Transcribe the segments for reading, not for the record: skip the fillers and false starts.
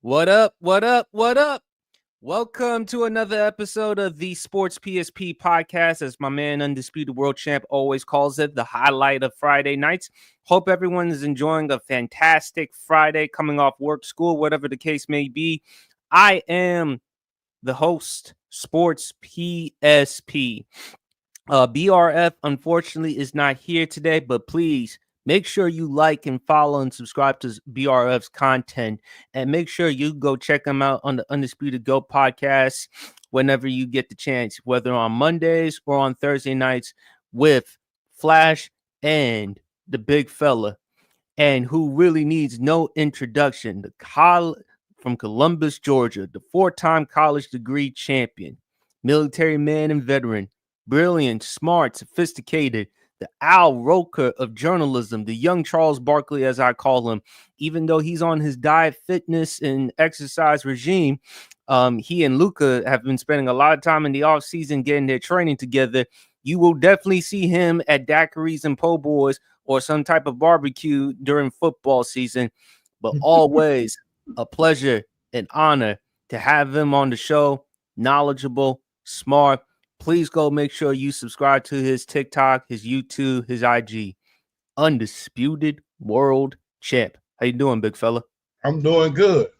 What up? What up? What up? Welcome to another episode of the Sportspsp podcast, as my man Undisputed World Champ always calls it, the highlight of Friday nights. Hope everyone is enjoying a fantastic Friday, coming off work, school, whatever the case may be. I am the host, Sportspsp. BRF, unfortunately, is not here today, but please make sure you like and follow and subscribe to BRF's content, and make sure you go check them out on the Undisputed Go podcast whenever you get the chance, whether on Mondays or on Thursday nights, with Flash and the big fella, and who really needs no introduction, from Columbus, Georgia, the four-time college degree champion, military man and veteran, brilliant, smart, sophisticated, the Al Roker of journalism, the young Charles Barkley, as I call him. Even though he's on his diet, fitness, and exercise regime, he and Luka have been spending a lot of time in the offseason getting their training together. You will definitely see him at daiquiris and po' boys or some type of barbecue during football season. But always a pleasure and honor to have him on the show. Knowledgeable, smart. Please go make sure you subscribe to his TikTok, his YouTube, his IG. Undisputed World Champ. How you doing, big fella? I'm doing good.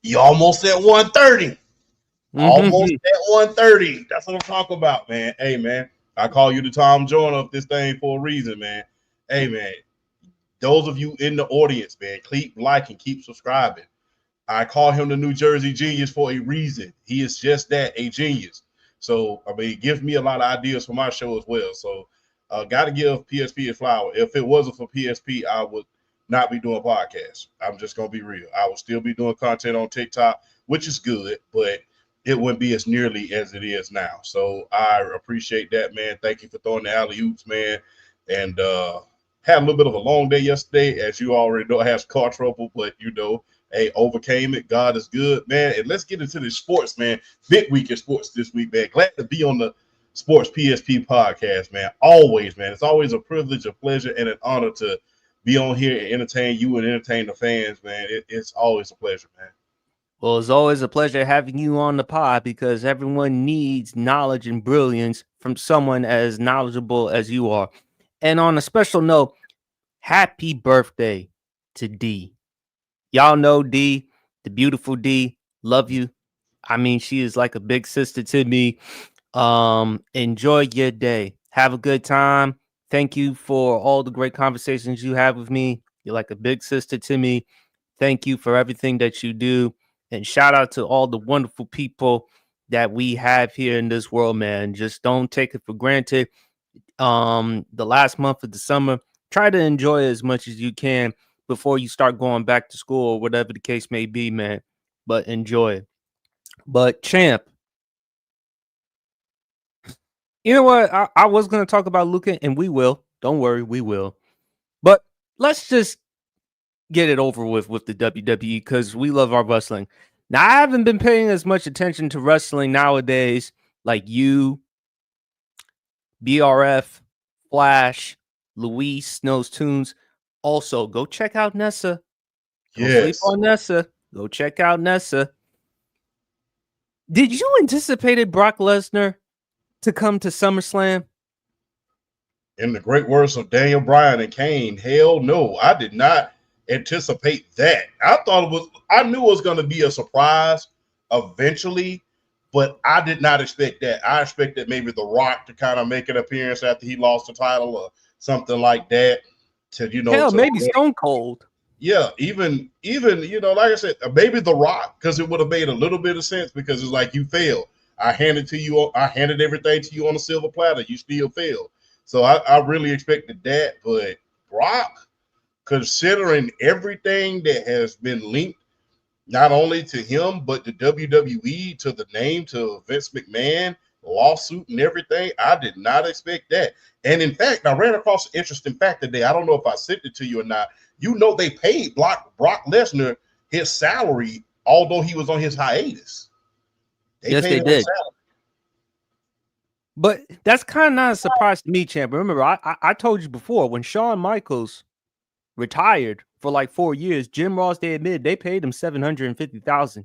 You almost at 130. Almost at 130. That's what I'm talking about, man. Hey, man, I call you the Tom Joyner of this thing for a reason, man. Hey, man, those of you in the audience, man, keep liking, keep subscribing. I call him the New Jersey Genius for a reason. He is just that, a genius. So, I mean, it gives me a lot of ideas for my show as well. So, got to give PSP a flower. If it wasn't for PSP, I would not be doing podcasts. I'm just going to be real. I will still be doing content on TikTok, which is good, but it wouldn't be as nearly as it is now. So, I appreciate that, man. Thank you for throwing the alley-oops, man. And had a little bit of a long day yesterday. As you already know, I have car trouble, but, you know, hey, overcame it. God is good, man. And let's get into the sports, man. Big week in sports this week, man. Glad to be on the Sports PSP podcast, man. Always, man. It's always a privilege, a pleasure, and an honor to be on here and entertain you and entertain the fans, man. It's always a pleasure, man. Well, it's always a pleasure having you on the pod, because everyone needs knowledge and brilliance from someone as knowledgeable as you are. And on a special note, happy birthday to D. Y'all know D, the beautiful D. Love you. I mean, she is like a big sister to me. Enjoy your day. Have a good time. Thank you for all the great conversations you have with me. You're like a big sister to me. Thank you for everything that you do. And shout out to all the wonderful people that we have here in this world, man. Just don't take it for granted. The last month of the summer, try to enjoy it as much as you can before you start going back to school or whatever the case may be, man. But enjoy it. But champ, you know what? I was going to talk about Luka, and we will. Don't worry, we will. But let's just get it over with the WWE, because we love our wrestling. Now, I haven't been paying as much attention to wrestling nowadays, like you, BRF, Flash, Luis, Knows Tunes. Also, go check out Nessa. Don't sleep on Nessa. Go check out Nessa. Did you anticipate Brock Lesnar to come to SummerSlam? In the great words of Daniel Bryan and Kane, hell no, I did not anticipate that. I knew it was going to be a surprise eventually, but I did not expect that. I expected maybe The Rock to kind of make an appearance after he lost the title or something like that. Maybe Stone Cold. Yeah, even like I said, maybe The Rock, because it would have made a little bit of sense, because it's like, you failed. I handed everything to you on a silver platter. You still failed. So I really expected that. But Brock, considering everything that has been linked, not only to him, but to WWE, to the name, to Vince McMahon, lawsuit and everything, I did not expect that. And in fact, I ran across an interesting fact today. I don't know if I sent it to you or not. You know, they paid Brock Lesnar his salary, although he was on his hiatus. Yes, they did. But that's kind of not a surprise to me, champ. Remember, I told you before, when Shawn Michaels retired for like 4 years. Jim Ross, they admitted they paid him $750,000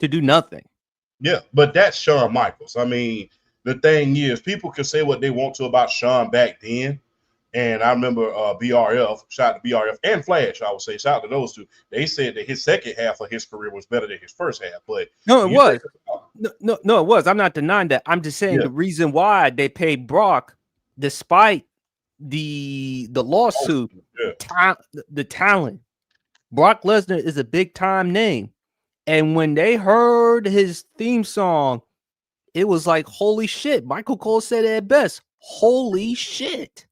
to do nothing. Yeah, but that's Shawn Michaels. I mean, the thing is, people can say what they want to about Shawn back then. And I remember BRF, shout out to BRF and Flash, I would say, shout out to those two. They said that his second half of his career was better than his first half. But no, it was. No, it was. I'm not denying that. I'm just saying the reason why they paid Brock, despite the lawsuit, the talent. Brock Lesnar is a big time name. And when they heard his theme song, it was like, holy shit. Michael Cole said it at best. Holy shit.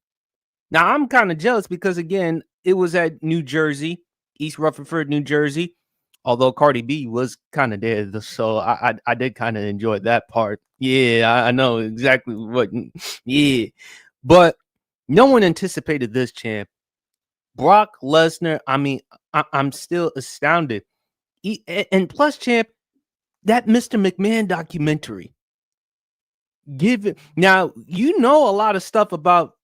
Now, I'm kind of jealous because, again, it was at New Jersey, East Rutherford, New Jersey, although Cardi B was kind of there. So I did kind of enjoy that part. Yeah, I know exactly what. Yeah. But no one anticipated this, champ. Brock Lesnar, I mean, I'm still astounded. And plus, champ, that Mr. McMahon documentary. Give it now. You know a lot of stuff about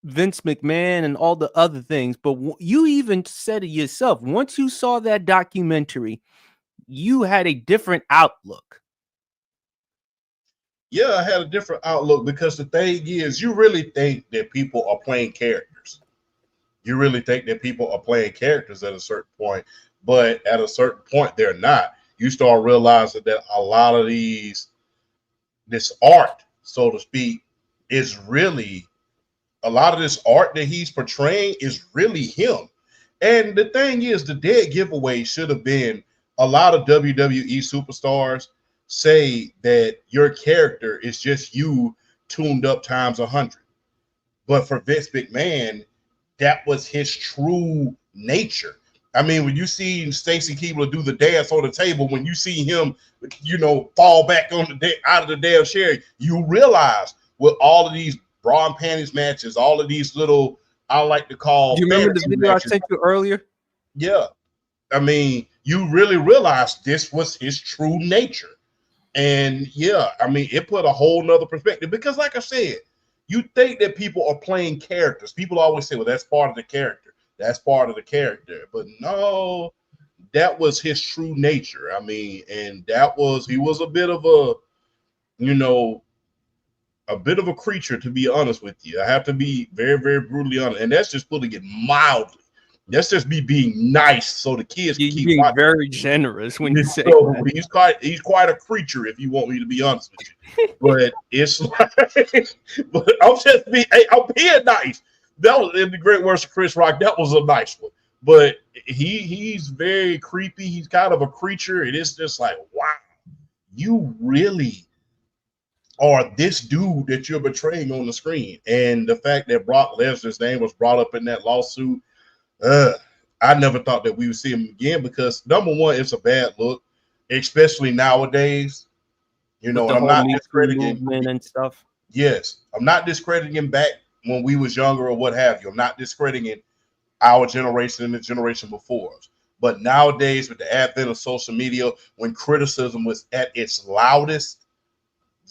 Vince McMahon and all the other things, but you even said it yourself. Once you saw that documentary, you had a different outlook. Yeah, I had a different outlook because the thing is, you really think that people are playing characters. You really think that people are playing characters at a certain point, but at a certain point, they're not. You start realizing that a lot of this art, so to speak, is really a lot of this art that he's portraying is really him. And the thing is, the dead giveaway should have been a lot of WWE superstars say that your character is just you tuned up times 100. But for Vince McMahon, that was his true nature. I mean, when you see Stacy Keibler do the dance on the table, when you see him, fall back on out of the damn chair, you realize with all of these bra and panties matches, all of these little, I like to call. Do you remember the video matches I sent you earlier? Yeah. I mean, you really realize this was his true nature. And yeah, I mean, it put a whole nother perspective because, like I said, you think that people are playing characters. People always say, well, that's part of the character. That's part of the character. But no, that was his true nature. I mean, and he was a bit of a creature, to be honest with you. I have to be very, very brutally honest. And that's just putting it mildly. That's just me being nice so the kids can keep being watching. Very generous when you say that. He's quite a creature, if you want me to be honest with you. But it's like, but I'm being nice. That was, in the great words of Chris Rock, that was a nice one. But he's very creepy. He's kind of a creature. It is just like, wow, you really are this dude that you're betraying on the screen. And the fact that Brock Lesnar's name was brought up in that lawsuit, I never thought that we would see him again because, number one, it's a bad look, especially nowadays. I'm not discrediting and stuff. Yes, I'm not discrediting him back when we was younger or what have you. I'm not discrediting our generation and the generation before us. But nowadays, with the advent of social media, when criticism was at its loudest,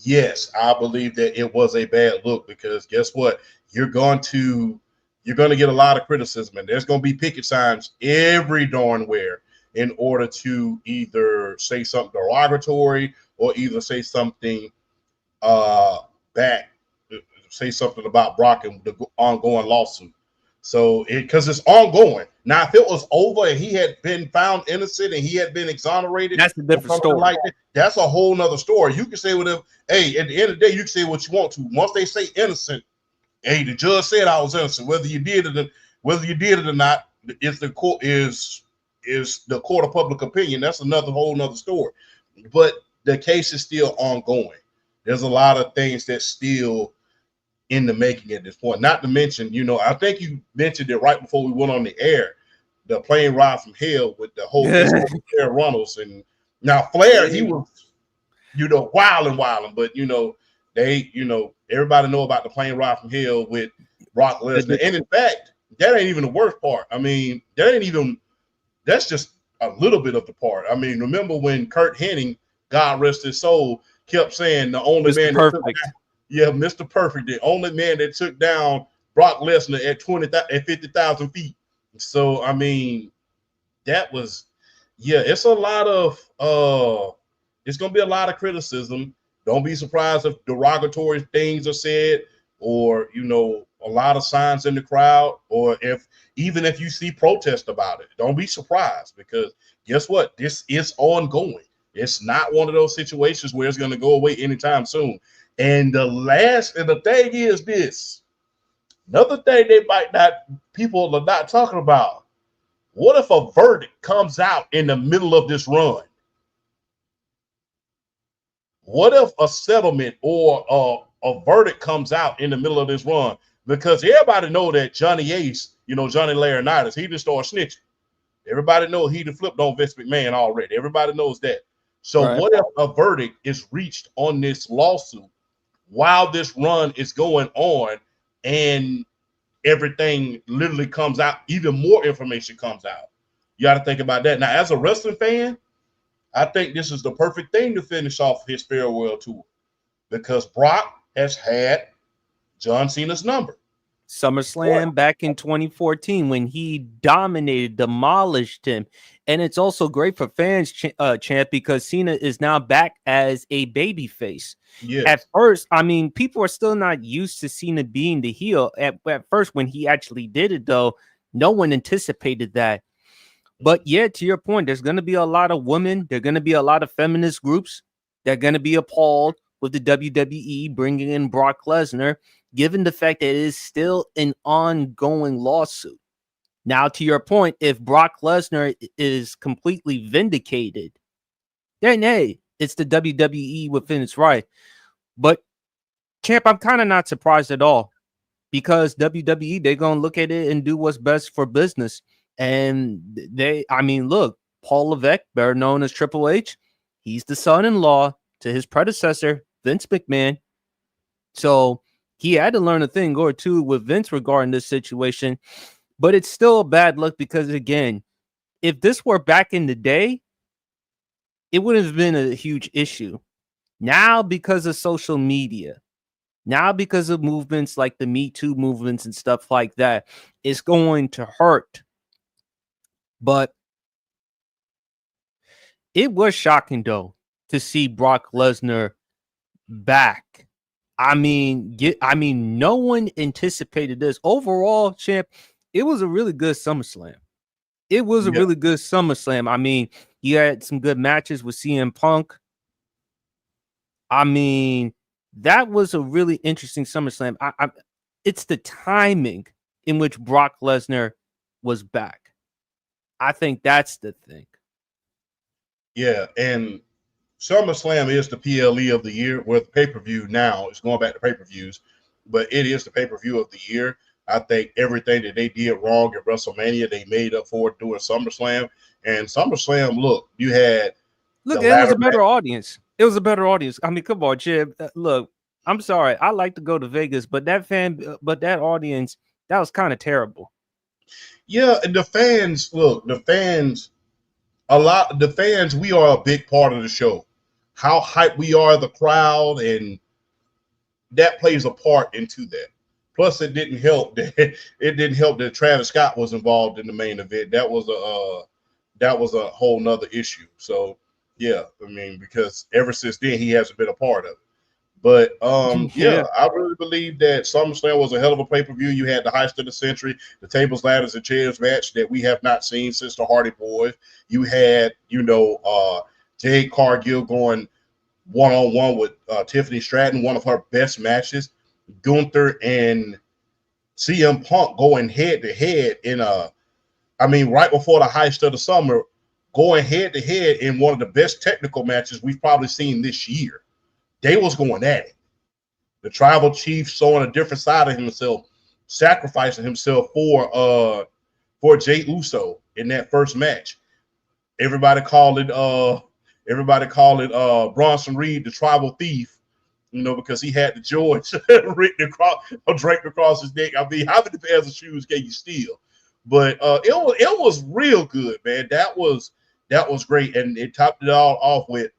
yes, I believe that it was a bad look because guess what? You're going to get a lot of criticism, and there's going to be picket signs every darn where in order to either say something derogatory or either say something say something about Brock and the ongoing lawsuit. So because it's ongoing. Now, if it was over and he had been found innocent and he had been exonerated, that's a different story. Like that's a whole nother story. You can say whatever. Hey, at the end of the day, you can say what you want to. Once they say innocent, hey, the judge said I was innocent. Whether you did it or not, if the court is the court of public opinion, that's whole nother story. But the case is still ongoing. There's a lot of things that's still in the making at this point. Not to mention, I think you mentioned it right before we went on the air, the plane ride from hell with the whole Flair Runnels. And now Flair, he was, wilding, but everybody know about the plane ride from hell with Brock Lesnar. And in fact, that ain't even the worst part. I mean, that's just a little bit of the part. I mean, remember when Kurt Hennig, God rest his soul, kept saying the only Mr. man Perfect. Mr. Perfect, the only man that took down Brock Lesnar at 50,000 feet. So I mean, that was, yeah, it's a lot of it's gonna be a lot of criticism. Don't be surprised if derogatory things are said, or a lot of signs in the crowd, or if even if you see protest about it. Don't be surprised, because guess what? This is ongoing. It's not one of those situations where it's gonna go away anytime soon. And the thing is this. Another thing they might not people are not talking about. What if a verdict comes out in the middle of this run? What if a settlement or a verdict comes out in the middle of this run? Because everybody know that Johnny Ace, Johnny Laurinaitis, he just started snitching. Everybody know he flipped on Vince McMahon already. Everybody knows that. So Right. what if a verdict is reached on this lawsuit while this run is going on, and everything literally comes out, even more information comes out? You got to think about that. Now, as a wrestling fan, I think this is the perfect thing to finish off his farewell tour, because Brock has had John Cena's number. SummerSlam back in 2014 when he dominated, demolished him. And it's also great for fans, Champ, because Cena is now back as a babyface. Yes. At first, I mean, people are still not used to Cena being the heel. At first, when he actually did it, though, no one anticipated that. But yeah, to your point, there's going to be a lot of women. There are going to be a lot of feminist groups. They're going to be appalled with the WWE bringing in Brock Lesnar, given the fact that it is still an ongoing lawsuit. Now, to your point, if Brock Lesnar is completely vindicated, then hey, it's the WWE within its right. But Champ, I'm kind of not surprised at all, because WWE, they're going to look at it and do what's best for business. And look, Paul Levesque, better known as Triple H, he's the son-in-law to his predecessor, Vince McMahon. So he had to learn a thing or two with Vince regarding this situation. But it's still a bad look, because, again, if this were back in the day, it would have been a huge issue. Now, because of social media, now because of movements like the Me Too movements and stuff like that, it's going to hurt. But it was shocking, though, to see Brock Lesnar back. I mean, no one anticipated this. Overall, Champ, it was a really good SummerSlam. It was a really good SummerSlam. I mean, you had some good matches with CM Punk. I mean, that was a really interesting SummerSlam. It's the timing in which Brock Lesnar was back. I think that's the thing. Yeah, and SummerSlam is the PLE of the year, where the pay-per-view now is going back to pay-per-views, but it is the pay-per-view of the year. I think everything that they did wrong at WrestleMania, they made up for it doing SummerSlam. And SummerSlam, look, you had it was a better audience. It was a better audience. I mean, come on, Chip. Look, I'm sorry. I like to go to Vegas, but that audience, that was kind of terrible. Yeah, and the fans, we are a big part of the show. How hyped we are, the crowd, and that plays a part into that. Plus, it didn't help that Travis Scott was involved in the main event. That was a whole nother issue. So yeah, I mean, because ever since then he hasn't been a part of it. But yeah, I really believe that SummerSlam was a hell of a pay-per-view. You had the heist of the century, the tables, ladders, and chairs match that we have not seen since the Hardy Boys. You had, Jade Cargill going one-on-one with Tiffany Stratton, one of her best matches. Gunther and CM Punk going head-to-head right before the heist of the summer, going head-to-head in one of the best technical matches we've probably seen this year. They was going at it. The Tribal Chief showing a different side of himself, sacrificing himself for Jey Uso in that first match. Everybody called it Bronson Reed, the Tribal Thief, because he had the George draped across his neck. I mean, how many pairs of shoes can you steal? But it was real good, man. That was great, and it topped it all off with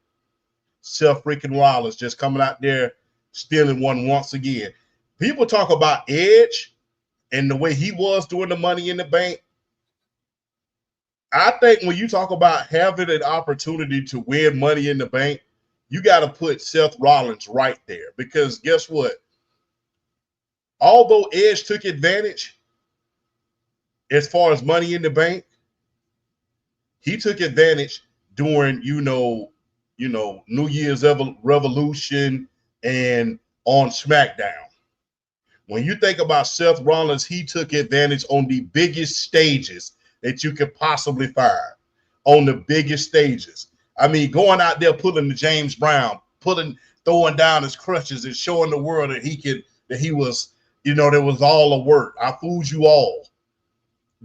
Seth freaking Rollins just coming out there stealing one once again. People talk about Edge and the way he was doing the Money in the Bank. I think when you talk about having an opportunity to win Money in the Bank, you got to put Seth Rollins right there, because guess what? Although Edge took advantage as far as Money in the Bank, he took advantage during New Year's Revolution and on SmackDown. When you think about Seth Rollins, he took advantage on the biggest stages that you could possibly find, on the biggest stages. I mean, going out there pulling the James Brown, throwing down his crutches and showing the world that he was, there was all a work. I fooled you all.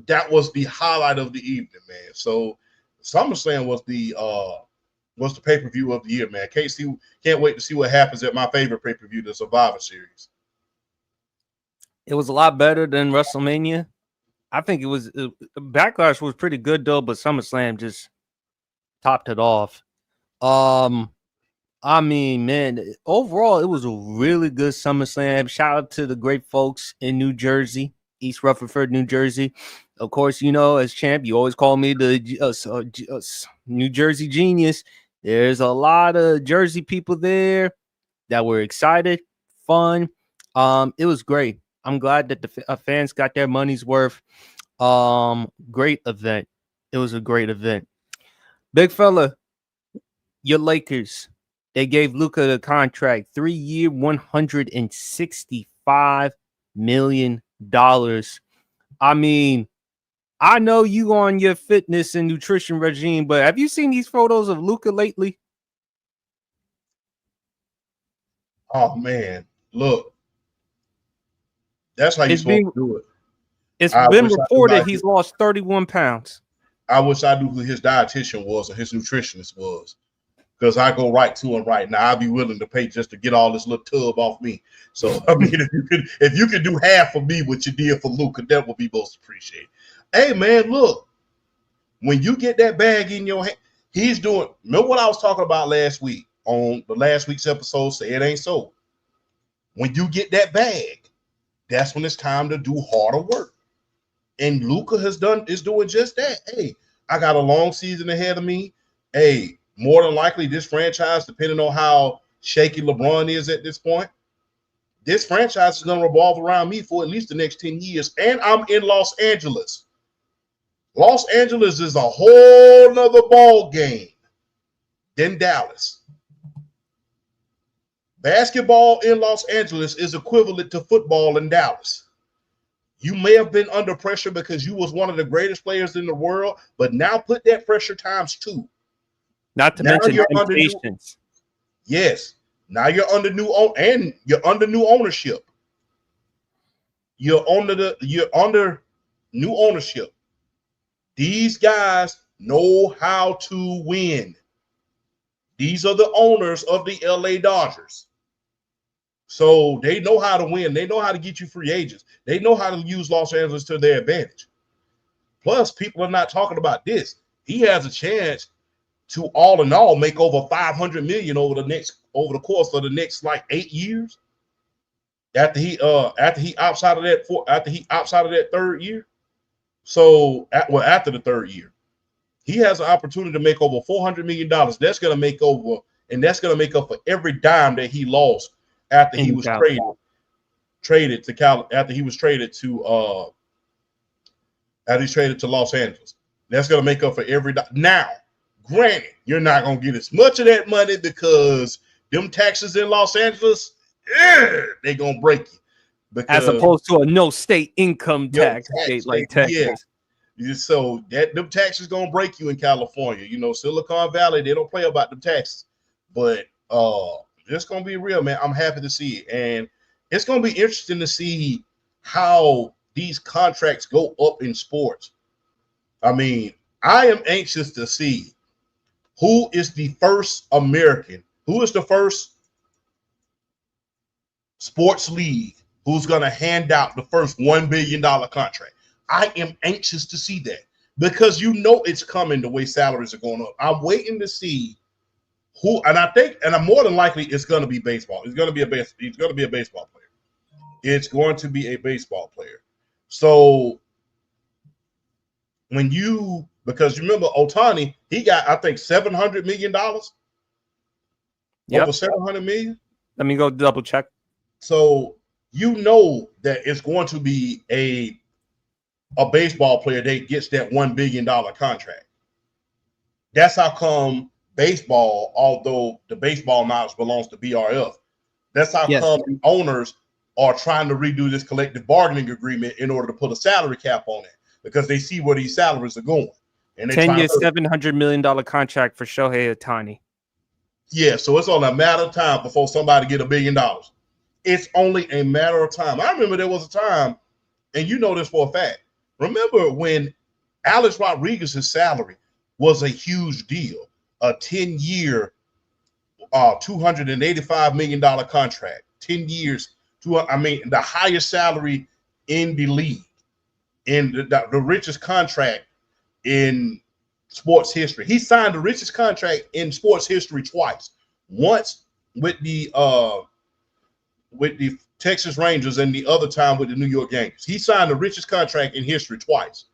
That was the highlight of the evening, man. So SummerSlam was the pay-per-view of the year, man. Can't wait to see what happens at my favorite pay-per-view, the Survivor Series. It was a lot better than WrestleMania. I think Backlash was pretty good though, but SummerSlam just topped it off. I mean, man, overall it was a really good SummerSlam. Shout out to the great folks in New Jersey, East Rutherford, New Jersey. Of course, as champ, you always call me the New Jersey genius. There's a lot of Jersey people there that were excited, fun. It was great. I'm glad that the fans got their money's worth. Great event. It was a great event. Big fella, your Lakers, they gave Luka the contract, 3-year, $165 million. I mean, I know you on your fitness and nutrition regime, but have you seen these photos of Luka lately? Oh man, look. That's how you're supposed to do it. It's been reported he's lost 31 pounds. I wish I knew who his dietitian was or his nutritionist was, because I go right to him right now. I'd be willing to pay just to get all this little tub off me. So I mean, if you could do half of me what you did for Luka, that would be most appreciated. Hey man, look, when you get that bag in your hand, he's doing. Remember what I was talking about last week on the last week's episode? Say it ain't so. When you get that bag, that's when it's time to do harder work. And Luka is doing just that. Hey, I got a long season ahead of me. Hey, more than likely, this franchise, depending on how shaky LeBron is at this point, this franchise is going to revolve around me for at least the next 10 years. And I'm in Los Angeles. Los Angeles is a whole nother ball game than Dallas. Basketball in Los Angeles is equivalent to football in Dallas. You may have been under pressure because you was one of the greatest players in the world, but now put that pressure times 2. Not to mention temptations. Yes. Now you're under new ownership. You're under new ownership. These guys know how to win. These are the owners of the LA Dodgers. So they know how to win. They know how to get you free agents. They know how to use Los Angeles to their advantage. Plus, people are not talking about this. He has a chance to, all in all, make over $500 million over the course of the next 8 years. After he opts out of that third year. So after the third year, he has an opportunity to make over $400 million. That's going to make up for every dime that he lost after he was traded to Los Angeles. That's going to make up for every dime. Now, granted, you're not going to get as much of that money because them taxes in Los Angeles, they're going to break you. As opposed to a no state income tax state like Texas. Yeah. So them taxes going to break you in California. Silicon Valley, they don't play about them taxes. But it's going to be real, man. I'm happy to see it. And it's going to be interesting to see how these contracts go up in sports. I mean, I am anxious to see who is the first American, who is the first sports league who's going to hand out the first $1 billion contract. I am anxious to see that because it's coming the way salaries are going up. I'm waiting to see who, and I'm more than likely it's going to be baseball. It's going to be a baseball player. It's going to be a baseball player. So when you Because you remember Otani, he got, I think, $700 million. Yep. Over 700 million. Let me go double check. So you know that it's going to be a baseball player that gets that $1 billion contract. That's how come baseball, although the baseball knowledge belongs to BRF, that's how come owners are trying to redo this collective bargaining agreement in order to put a salary cap on it, because they see where these salaries are going. And 10 years, $700 million contract for Shohei Ohtani. Yeah, so it's only a matter of time before somebody get $1 billion. It's only a matter of time. I remember there was a time, and you know this for a fact. Remember when Alex Rodriguez's salary was a huge deal, a 10-year, $285 million contract, 10 years. The highest salary in the league, in the richest contract in sports history. He signed the richest contract in sports history twice. Once with the Texas Rangers, and the other time with the New York Yankees. He signed the richest contract in history twice.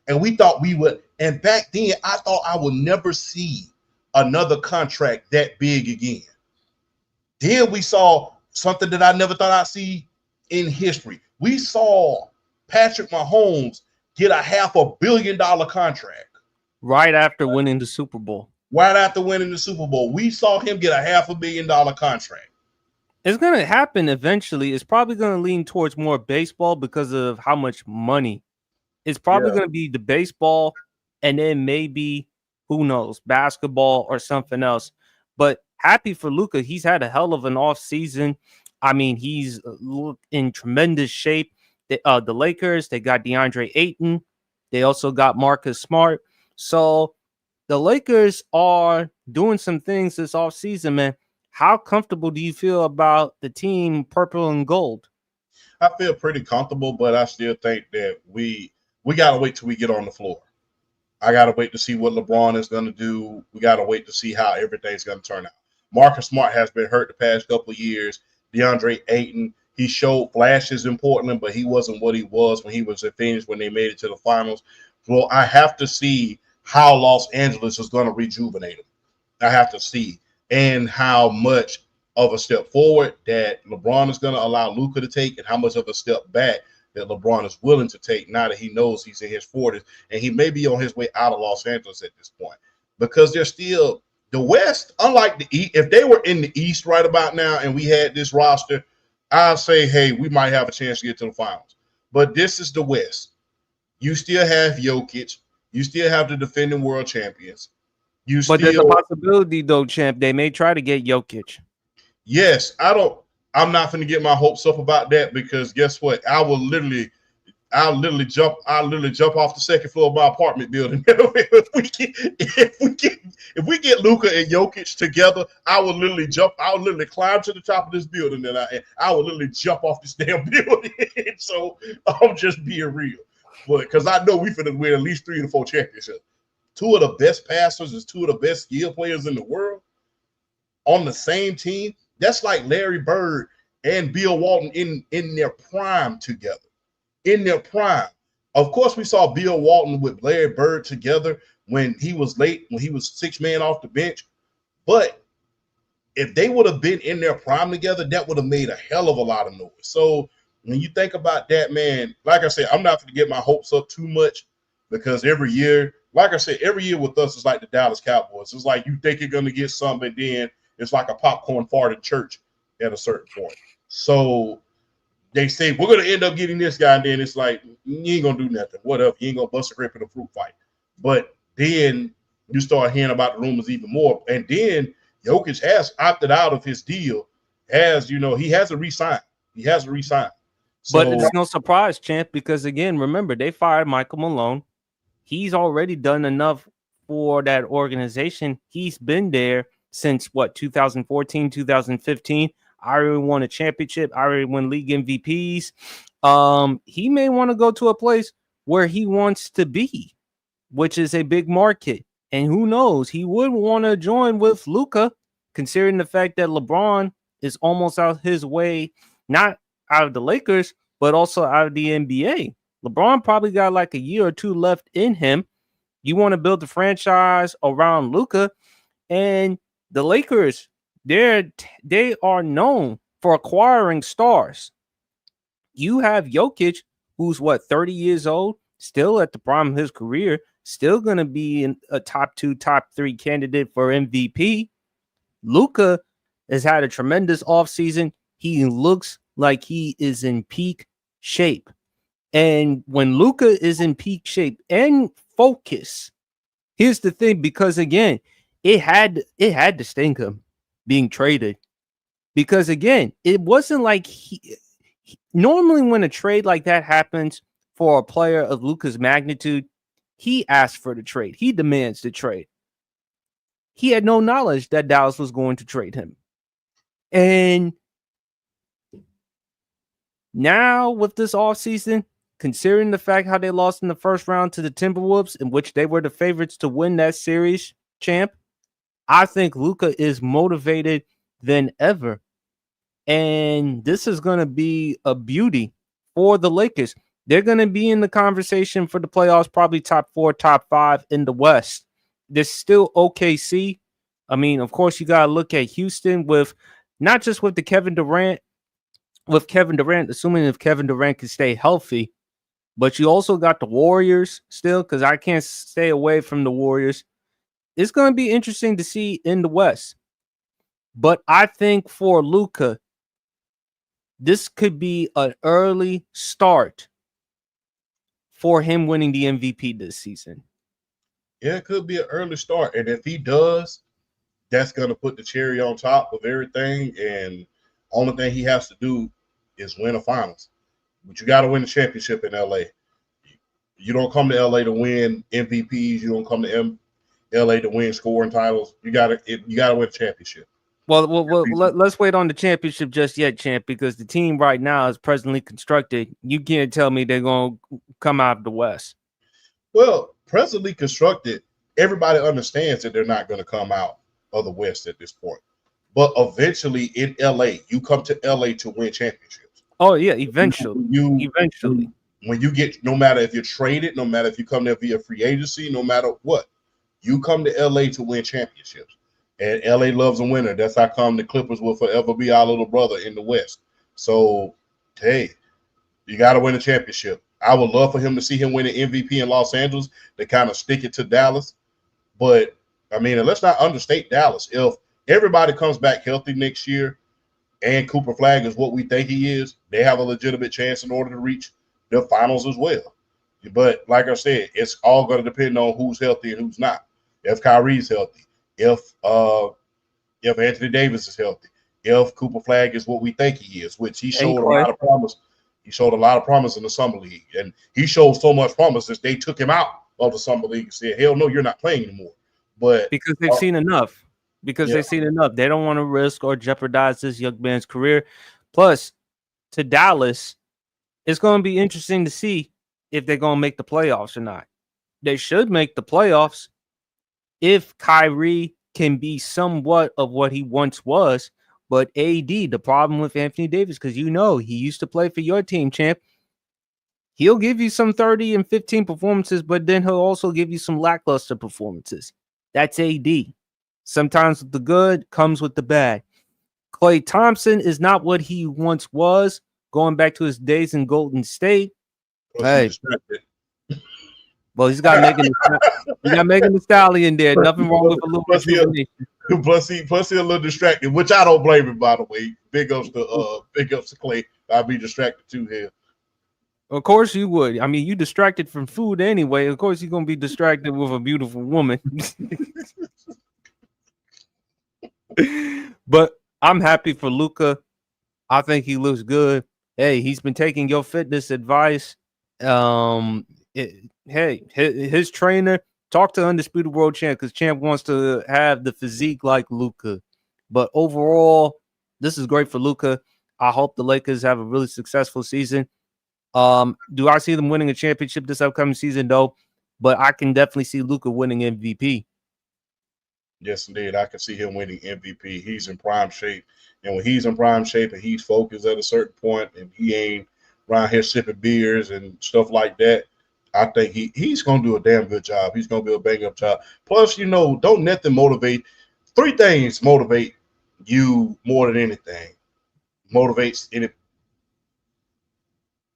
And we thought we would, and back then I thought I would never see another contract that big again. Then we saw something that I never thought I'd see in history. We saw Patrick Mahomes get a $500 million contract. Right after winning the Super Bowl. Right after winning the Super Bowl. We saw him get a $500 million contract. It's going to happen eventually. It's probably going to lean towards more baseball because of how much money. It's probably going to be the baseball, and then maybe, who knows, basketball or something else. But happy for Luka. He's had a hell of an off season. I mean, he's in tremendous shape. The Lakers, they got DeAndre Ayton. They also got Marcus Smart. So the Lakers are doing some things this offseason, man. How comfortable do you feel about the team purple and gold? I feel pretty comfortable, but I still think that we got to wait till we get on the floor. I got to wait to see what LeBron is going to do. We got to wait to see how everything's going to turn out. Marcus Smart has been hurt the past couple of years. DeAndre Ayton, he showed flashes in Portland, but he wasn't what he was when he was at Phoenix when they made it to the finals. Well, I have to see how Los Angeles is going to rejuvenate him. I have to see, and how much of a step forward that LeBron is going to allow Luka to take, and how much of a step back that LeBron is willing to take now that he knows he's in his 40s, and he may be on his way out of Los Angeles at this point, because they're still the West, unlike the East. If they were in the East right about now and we had this roster, I'll say, hey, we might have a chance to get to the finals. But this is the West. You still have Jokic. You still have the defending world champions. But there's a possibility, though, champ. They may try to get Jokic. Yes, I'm not going to get my hopes up about that, because guess what? I'll literally jump off the second floor of my apartment building. if we get Luka and Jokic together, I will literally climb to the top of this building, and I will literally jump off this damn building. So I'm just being real, but because I know we're going to win at least 3 to 4 championships. 2 of the best passers is 2 of the best skill players in the world on the same team. That's like Larry Bird and Bill Walton in their prime together. In their prime. Of course, we saw Bill Walton with Larry Bird together when he was late, when he was 6 man off the bench. But if they would have been in their prime together, that would have made a hell of a lot of noise. So when you think about that, man, like I said, I'm not going to get my hopes up too much, because every year, like I said, every year with us is like the Dallas Cowboys. It's like you think you're going to get something, and then it's like a popcorn fart in church at a certain point. So they say, we're going to end up getting this guy, and then it's like, you ain't going to do nothing. Whatever. You ain't going to bust a grip in a fruit fight. But then you start hearing about the rumors even more. And then Jokic has opted out of his deal. He hasn't re-signed. He hasn't re-signed. So, but it's no surprise, champ, because, again, remember, they fired Michael Malone. He's already done enough for that organization. He's been there since, 2014, 2015. I already won a championship. I already won league MVPs. He may want to go to a place where he wants to be, which is a big market. And who knows, he would want to join with Luka, considering the fact that LeBron is almost out his way, not out of the Lakers, but also out of the NBA. LeBron probably got like a year or 2 left in him. You want to build the franchise around Luka, and the Lakers, they are known for acquiring stars. You have Jokic, who's 30 years old, still at the prime of his career, still going to be a top 2, top 3 candidate for MVP. Luka has had a tremendous offseason. He looks like he is in peak shape. And when Luka is in peak shape and focus, here's the thing, because again, it had to sting him being traded. Because again, it wasn't like normally when a trade like that happens for a player of Luka's magnitude, he asks for the trade. He demands the trade. He had no knowledge that Dallas was going to trade him. And now with this offseason, considering the fact how they lost in the first round to the Timberwolves, in which they were the favorites to win that series, champ, I think Luka is motivated than ever. And this is going to be a beauty for the Lakers. They're going to be in the conversation for the playoffs, probably top 4, top 5 in the West. There's still OKC. I mean, of course, you got to look at Houston with not just with Kevin Durant, assuming if Kevin Durant can stay healthy, but you also got the Warriors still, because I can't stay away from the Warriors. It's going to be interesting to see in the West. But I think for Luka, this could be an early start for him winning the MVP this season. Yeah, it could be an early start. And if he does, that's going to put the cherry on top of everything. And only thing he has to do is win a finals. But you got to win the championship in LA. You don't come to LA to win MVPs. You don't come to LA to win scoring titles. You got to win a championship. Well, let's wait on the championship just yet, champ, because the team right now is presently constructed. You can't tell me they're going to come out of the West. Well, presently constructed, everybody understands that they're not going to come out of the West at this point. But eventually in LA, you come to LA to win championships. Oh, yeah, eventually. Eventually. When you get, no matter if you're traded, no matter if you come there via free agency, no matter what, you come to LA to win championships. And LA loves a winner. That's how come the Clippers will forever be our little brother in the West. So, hey, you got to win a championship. I would love for him to see him win an MVP in Los Angeles to kind of stick it to Dallas. But, I mean, let's not understate Dallas. If everybody comes back healthy next year and Cooper Flag is what we think he is, they have a legitimate chance in order to reach the finals as well. But, like I said, it's all going to depend on who's healthy and who's not. If Kyrie's healthy, if Anthony Davis is healthy, if Cooper Flag is what we think he is, which he showed a lot of promise. He showed a lot of promise in the summer league, and he showed so much promise that they took him out of the summer league and said, "Hell no, you're not playing anymore." But because they've seen enough, they don't want to risk or jeopardize this young man's career. Plus, to Dallas, it's going to be interesting to see if they're going to make the playoffs or not. They should make the playoffs if Kyrie can be somewhat of what he once was. But AD, the problem with Anthony Davis, because he used to play for your team, champ. He'll give you some 30 and 15 performances, but then he'll also give you some lackluster performances. That's AD. Sometimes the good comes with the bad. Klay Thompson is not what he once was, going back to his days in Golden State. Hey. Well, he's got Megan Thee Stallion there. Nothing wrong with a little rejuvenation. Plus he a little distracted, which I don't blame him, by the way. Big ups to Clay. I'd be distracted too here. Of course you would. I mean, you distracted from food anyway. Of course you're gonna be distracted with a beautiful woman. But I'm happy for Luka. I think he looks good. Hey, he's been taking your fitness advice. His trainer, talk to Undisputed World Champ, because Champ wants to have the physique like Luka. But overall, this is great for Luka. I hope the Lakers have a really successful season. Do I see them winning a championship this upcoming season? No, but I can definitely see Luka winning MVP. Yes, indeed. I can see him winning MVP. He's in prime shape. And when he's in prime shape and he's focused at a certain point and he ain't around here sipping beers and stuff like that, I think he's going to do a damn good job. He's going to be a bang up job. Plus, don't nothing motivate. 3 things motivate you more than anything. Motivates any.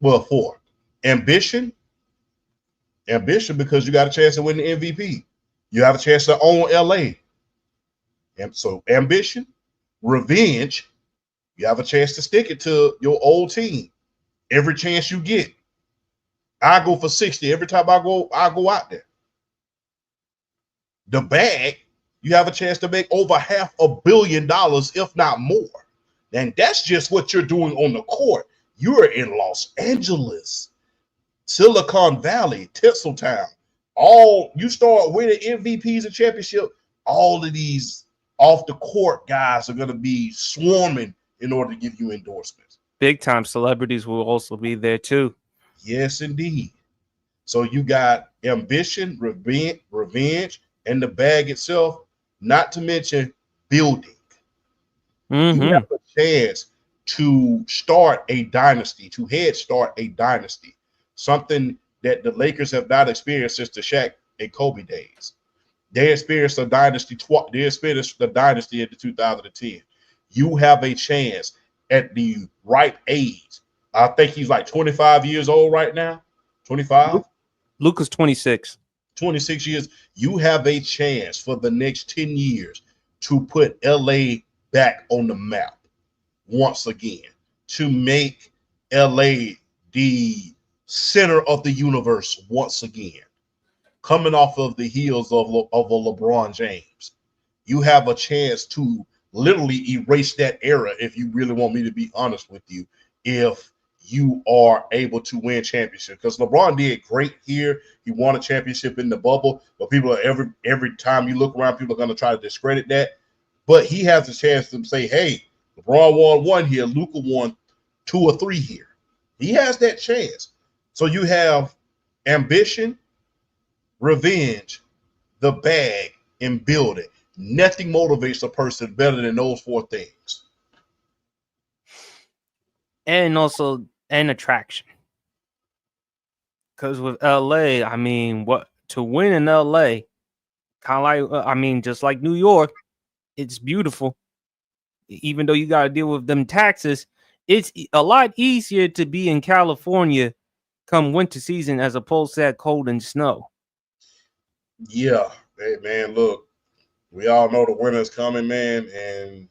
Well, 4. Ambition because you got a chance to win the MVP. You have a chance to own LA. And so ambition, revenge, you have a chance to stick it to your old team every chance you get. I go for 60 every time I go out there. The bag, you have a chance to make over $500 million, if not more. And that's just what you're doing on the court. You're in Los Angeles, Silicon Valley, Tinseltown. You start winning MVPs and championship, all of these off the court guys are going to be swarming in order to give you endorsements. Big time celebrities will also be there too. Yes, indeed. So you got ambition, revenge, and the bag itself, not to mention building. Mm-hmm. You have a chance to start a dynasty, to head start a dynasty, something that the Lakers have not experienced since the Shaq and Kobe days. They experienced a dynasty. They experienced the dynasty in the 2010. You have a chance at the right age. I think he's like 25 years old right now. 25. Luka's 26. 26 years. You have a chance for the next 10 years to put LA back on the map once again, to make LA the center of the universe once again. Coming off of the heels of a LeBron James, you have a chance to literally erase that era, if you really want me to be honest with you, if you are able to win championship. Because LeBron did great here. He won a championship in the bubble, but people are every time you look around, people are going to try to discredit that. But he has a chance to say, hey, LeBron won 1 here, Luka won 2 or 3 here. He has that chance. So you have ambition, revenge, the bag, and building. Nothing motivates a person better than those 4 things. And also an attraction. Because with LA, I mean, to win in LA, kind of like, just like New York, it's beautiful. Even though you got to deal with them taxes, it's a lot easier to be in California come winter season as opposed to that cold and snow. Yeah. Hey, man, look, we all know the winter's coming, man, and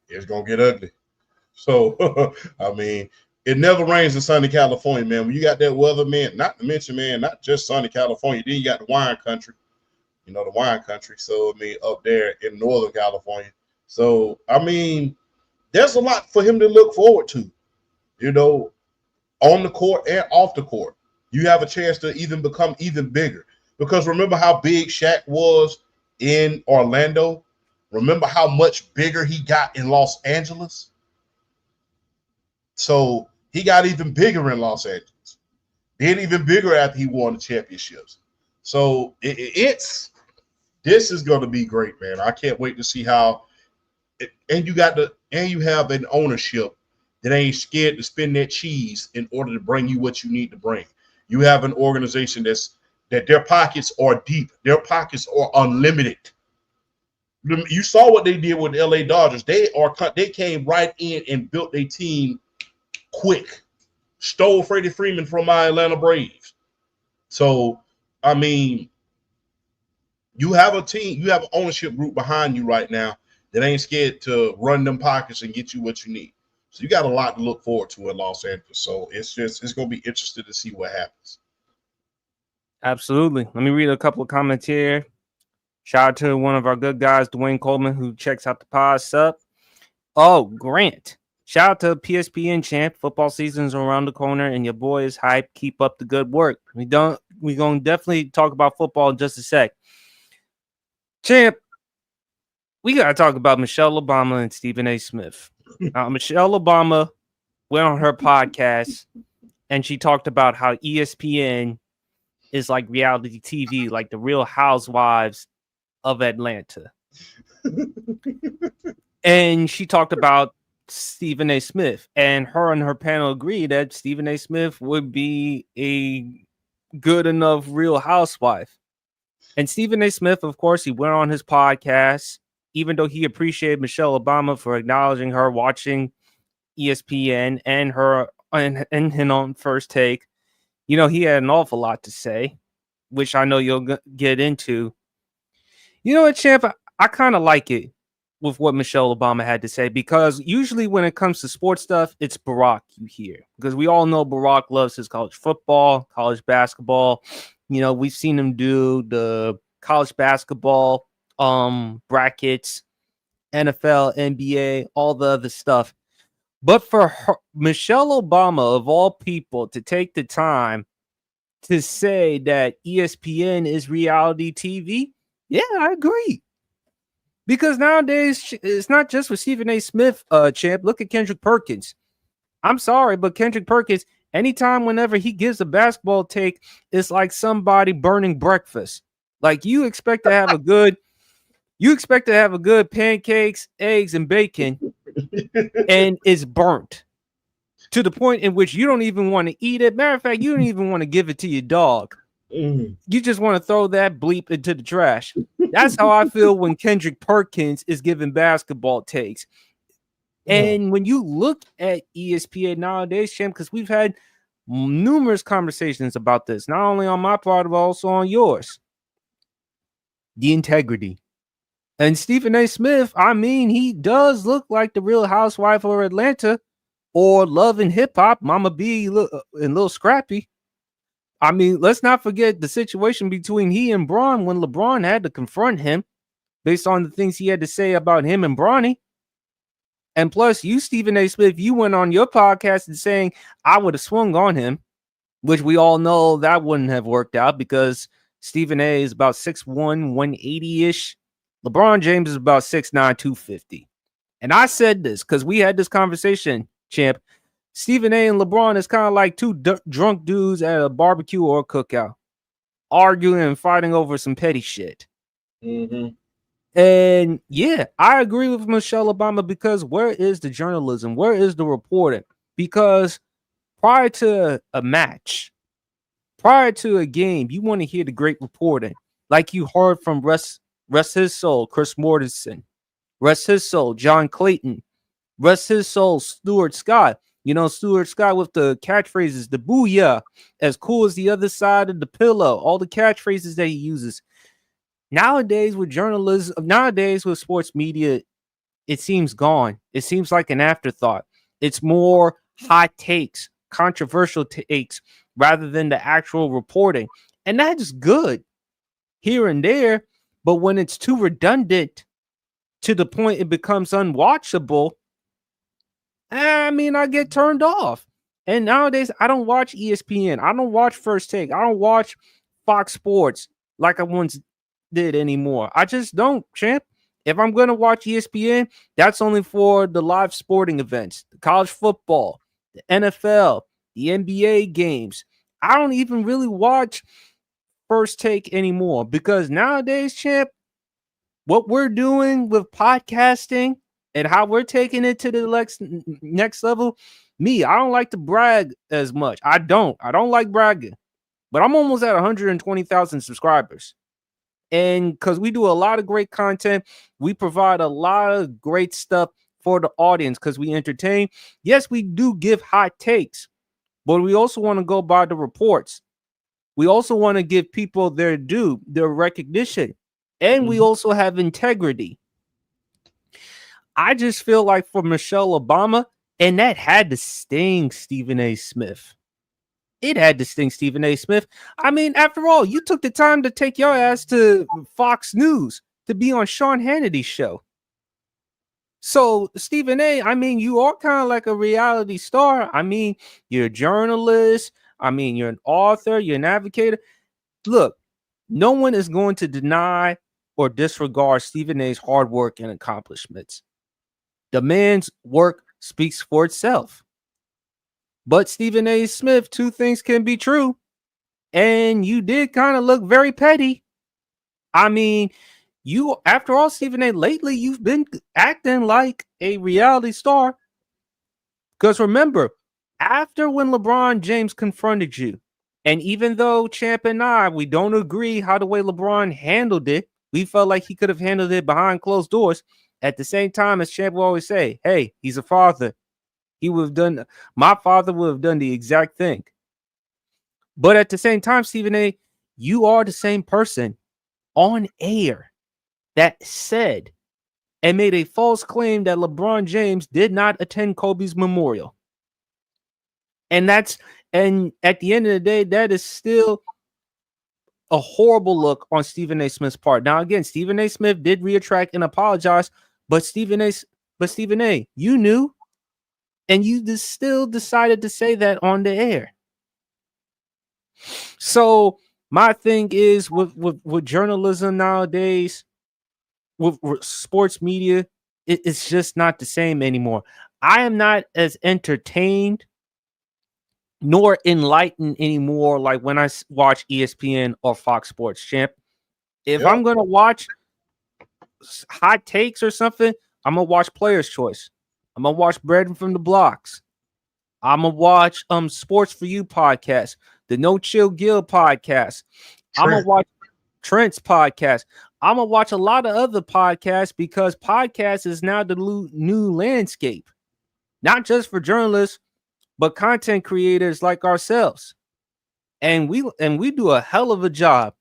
it's going to get ugly. So, I mean, it never rains in sunny California, man. When you got that weather, man, not to mention, man, not just sunny California, then you got the wine country, the wine country. So, I mean, up there in Northern California. So, I mean, there's a lot for him to look forward to, on the court and off the court. You have a chance to even become even bigger. Because remember how big Shaq was in Orlando? Remember how much bigger he got in Los Angeles? So he got even bigger in Los Angeles. Then even bigger after he won the championships. So this is going to be great, man. I can't wait to see how. And you have an ownership that ain't scared to spend that cheese in order to bring you what you need to bring. You have an organization that their pockets are deep. Their pockets are unlimited. You saw what they did with the LA Dodgers. They came right in and built a team quick. Stole Freddie Freeman from my Atlanta Braves. So, I mean, you have a team, you have an ownership group behind you right now that ain't scared to run them pockets and get you what you need. So you got a lot to look forward to in Los Angeles. So it's going to be interesting to see what happens. Absolutely. Let me read a couple of comments here. Shout out to one of our good guys, Dwayne Coleman, who checks out the pod sub. Oh, Grant. Shout out to PSPN champ. Football season's around the corner, and your boy is hyped. Keep up the good work. We're going to definitely talk about football in just a sec. Champ, we got to talk about Michelle Obama and Stephen A. Smith. Michelle Obama went on her podcast, and she talked about how ESPN is like reality TV, like the Real Housewives of Atlanta. And she talked about Stephen A. Smith, and her panel agreed that Stephen A. Smith would be a good enough Real Housewife. And Stephen A. Smith, of course, he went on his podcast, even though he appreciated Michelle Obama for acknowledging her watching ESPN and her and him on First Take. You know, he had an awful lot to say, which I know you'll get into. You know what, Champ? I kind of like it with what Michelle Obama had to say, because usually when it comes to sports stuff, it's Barack you hear, because we all know Barack loves his college football, college basketball. You know, we've seen him do the college basketball brackets, NFL, NBA, all the other stuff. But for her, Michelle Obama, of all people, to take the time to say that ESPN is reality TV, yeah, I agree. Because nowadays, it's not just with Stephen A. Smith, Champ. Look at Kendrick Perkins. I'm sorry, but Kendrick Perkins, anytime whenever he gives a basketball take, it's like somebody burning breakfast. Like you expect to have a good pancakes, eggs, and bacon, and it's burnt to the point in which you don't even want to eat it. Matter of fact, you don't even want to give it to your dog. You just want to throw that bleep into the trash. That's how I feel when Kendrick Perkins is giving basketball takes. And when you look at ESPN nowadays, Champ, because we've had numerous conversations about this, not only on my part, but also on yours, the integrity. And Stephen A. Smith, I mean, he does look like the Real Housewife of Atlanta or Love and Hip Hop, Mama B and Lil Scrappy. I mean, let's not forget the situation between he and Braun when LeBron had to confront him based on the things he had to say about him and Bronny. And plus, you, Stephen A. Smith, you went on your podcast and saying I would have swung on him, which we all know that wouldn't have worked out because Stephen A. is about 6'1", 180-ish. LeBron James is about 6'9", 250. And I said this because we had this conversation, Champ. Stephen A. and LeBron is kind of like two drunk dudes at a barbecue or a cookout, arguing and fighting over some petty shit. And yeah, I agree with Michelle Obama, because where is the journalism? Where is the reporting? Because prior to a match, prior to a game, you want to hear the great reporting. Like you heard from Rest His Soul, Chris Mortensen. Rest his soul, John Clayton. Rest his soul, Stuart Scott. You know, Stuart Scott with the catchphrases, the booyah, as cool as the other side of the pillow, all the catchphrases that he uses. Nowadays with journalism, nowadays with sports media, it seems gone. It seems like an afterthought. It's more hot takes, controversial takes, rather than the actual reporting. And that's good here and there. But when it's too redundant to the point it becomes unwatchable, I mean, I get turned off. And nowadays, I don't watch ESPN. I don't watch First Take. I don't watch Fox Sports like I once did anymore. I just don't, Champ. If I'm going to watch ESPN, that's only for the live sporting events, the college football, the NFL, the NBA games. I don't even really watch First Take anymore, because nowadays, Champ, what we're doing with podcasting and how we're taking it to the next level, I don't like to brag as much. I don't like bragging, but I'm almost at 120,000 subscribers. And because we do a lot of great content, we provide a lot of great stuff for the audience because we entertain. Yes, we do give hot takes, but we also want to go by the reports. We also want to give people their due, their recognition, and we also have integrity. I just feel like for Michelle Obama, and that had to sting Stephen A. Smith. It had to sting Stephen A. Smith. I mean, after all, you took the time to take your ass to Fox News to be on Sean Hannity's show. So, Stephen A., I mean, you are kind of like a reality star. I mean, you're a journalist. I mean, you're an author. You're an advocate. Look, no one is going to deny or disregard Stephen A.'s hard work and accomplishments. The man's work speaks for itself. But Stephen A. Smith, two things can be true. And you did kind of look very petty. I mean, after all, Stephen A., lately you've been acting like a reality star. Because remember, after when LeBron James confronted you And even though Champ and I, we don't agree how the way LeBron handled it, we felt like he could have handled it behind closed doors. At the same time, as Champ will always say, hey, he's a father. He would have done, my father would have done the exact thing. But at the same time, Stephen A., you are the same person on air that said and made a false claim that LeBron James did not attend Kobe's memorial. And at the end of the day, that is still a horrible look on Stephen A. Smith's part. Now, again, Stephen A. Smith did retract and apologize, but Stephen A., you knew, and you still decided to say that on the air. So my thing is with journalism nowadays, with sports media, it's just not the same anymore. I am not as entertained nor enlightened anymore like when I watch ESPN or Fox Sports, Champ. If I'm going to watch hot takes or something, I'm going to watch Player's Choice. I'm going to watch Bread from the Blocks. I'm going to watch Sports for You podcast, the No Chill Gill podcast. I'm going to watch Trent's podcast. I'm going to watch a lot of other podcasts because podcast is now the new landscape, not just for journalists, but content creators like ourselves. And we do a hell of a job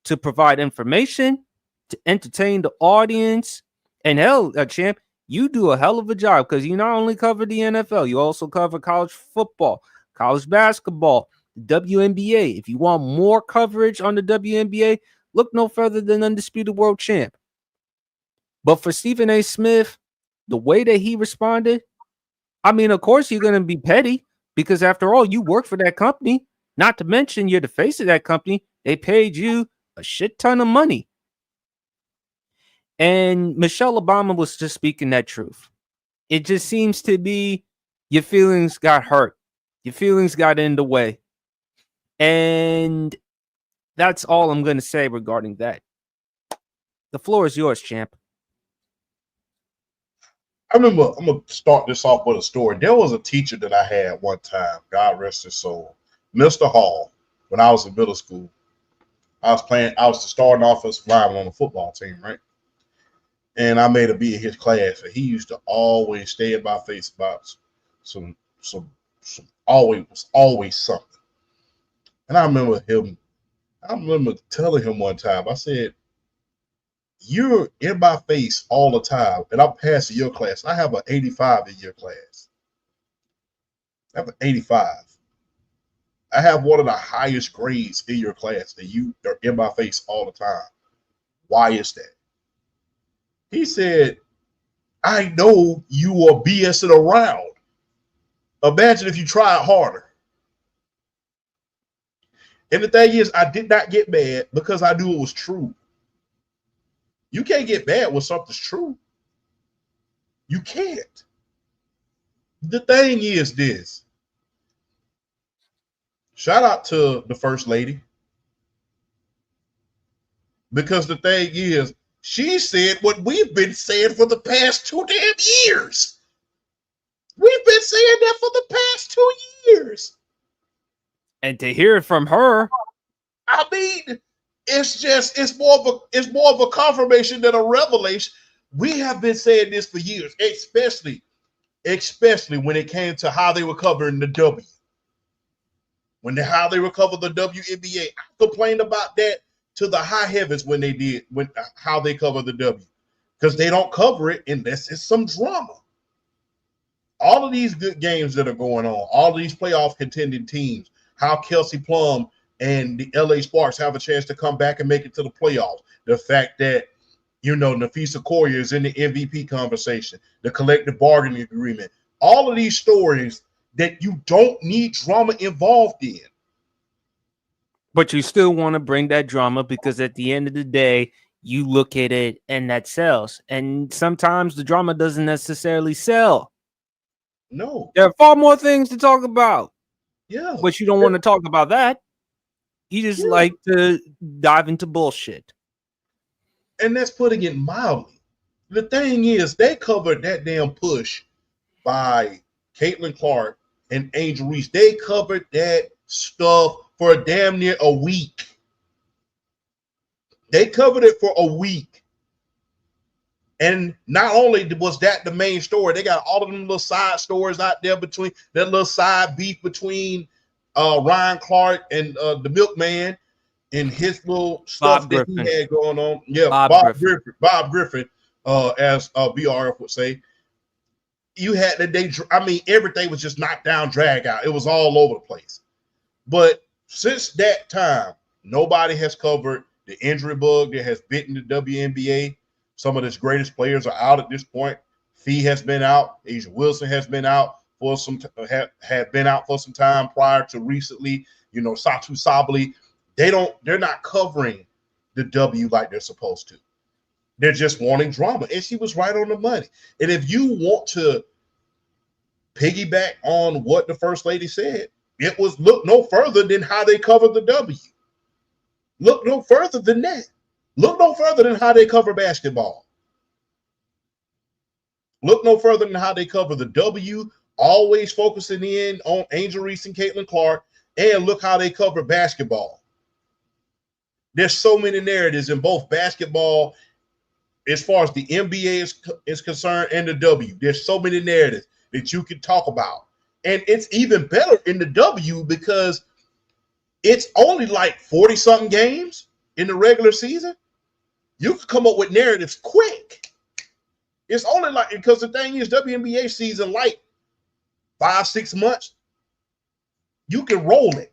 to provide information, to entertain the audience. And hell, Champ, you do a hell of a job because you not only cover the NFL, you also cover college football, college basketball, the WNBA. If you want more coverage on the WNBA, look no further than Undisputed World Champ. But for Stephen A. Smith, the way that he responded, I mean, of course, you're going to be petty because after all, you work for that company. Not to mention you're the face of that company. They paid you a shit ton of money. And Michelle Obama was just speaking that truth. It just seems to be your feelings got hurt. Your feelings got in the way. And that's all I'm going to say regarding that. The floor is yours, champ. I remember, I'm going to start this off with a story. There was a teacher that I had one time, God rest his soul, Mr. Hall, when I was in middle school. I was the starting offensive lineman on the football team, right? And I made a be in his class, and he used to always stay in my face about some always something. And I remember telling him one time, I said, you're in my face all the time, and I'm passing your class. I have an 85 in your class. I have an 85. I have one of the highest grades in your class, and you are in my face all the time. Why is that? He said, I know you are BSing around. Imagine if you tried harder. And the thing is, I did not get mad because I knew it was true. You can't get mad when something's true. You can't. The thing is this. Shout out to the First Lady. Because the thing is, she said what we've been saying for the past 2 damn years. We've been saying that for the past 2 years. And to hear it from her, I mean, it's more of a confirmation than a revelation. We have been saying this for years, especially when it came to how they were covering the W. How they were covering the WNBA. I complained about that to the high heavens how they cover the W. Because they don't cover it unless it's some drama. All of these good games that are going on, all of these playoff contending teams, how Kelsey Plum and the LA Sparks have a chance to come back and make it to the playoffs. The fact that, Nafisa Correa is in the MVP conversation, the collective bargaining agreement, all of these stories that you don't need drama involved in. But you still want to bring that drama because at the end of the day, you look at it and that sells. And sometimes the drama doesn't necessarily sell. No. There are far more things to talk about. Yeah. But you don't want to talk about that. You just like to dive into bullshit. And that's putting it mildly. The thing is, they covered that damn push by Caitlin Clark and Angel Reese. They covered that stuff for damn near a week. They covered it for a week. And not only was that the main story, they got all of them little side stories out there between that little side beef between Ryan Clark and the Milkman and his little stuff Bob that Griffin. he had going on. Yeah, Bob Bob Griffin, as BRF would say. You had that day. I mean, everything was just knocked down, drag out. It was all over the place. But since that time, nobody has covered the injury bug that has bitten the WNBA. Some of its greatest players are out at this point. Fee has been out. Asia Wilson has been out for some had been out for some time prior to recently. You know, Satu Sabali. They're not covering the W like they're supposed to. They're just wanting drama. And she was right on the money. And if you want to piggyback on what the First Lady said, it was look no further than how they covered the W. Look no further than that. Look no further than how they cover basketball. Look no further than how they cover the W, always focusing in on Angel Reese and Caitlin Clark, and look how they cover basketball. There's so many narratives in both basketball, as far as the NBA is concerned, and the W. There's so many narratives that you can talk about. And it's even better in the W because it's only like 40-something games in the regular season. You can come up with narratives quick. It's only like, because the thing is, WNBA season, like 5-6 months, you can roll it.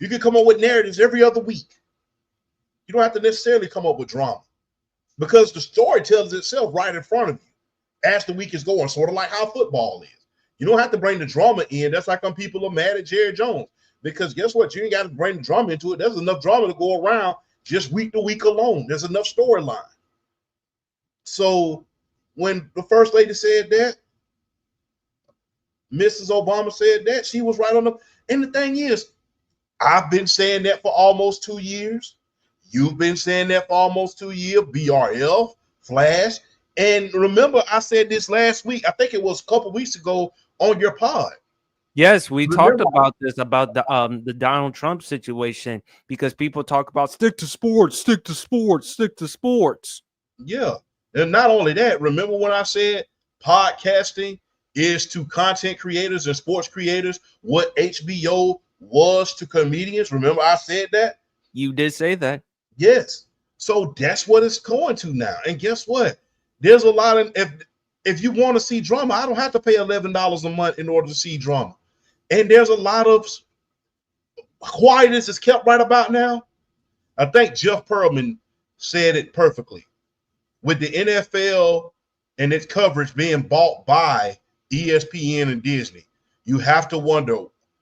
You can come up with narratives every other week. You don't have to necessarily come up with drama because the story tells itself right in front of you as the week is going, sort of like how football is. You don't have to bring the drama in. That's like when people are mad at Jerry Jones, because guess what? You ain't got to bring the drama into it. There's enough drama to go around just week to week alone. There's enough storyline. So when the First Lady said that, Mrs. Obama said that, she was right on the. And the thing is, I've been saying that for almost 2 years. You've been saying that for almost 2 years. BRL, Flash. And remember, I said this last week. I think it was a couple weeks ago on your pod. Yes, we talked about this, about the Donald Trump situation, because people talk about stick to sports, stick to sports, stick to sports. Yeah. And not only that, remember when I said podcasting is to content creators and sports creators what HBO was to comedians? Remember I said that? You did say that. Yes. So that's what it's going to now. And guess what? There's a lot of, if you want to see drama, I don't have to pay $11 a month in order to see drama. And there's a lot of quietness is kept right about now. I think Jeff Pearlman said it perfectly. With the NFL and its coverage being bought by ESPN and Disney, you have to wonder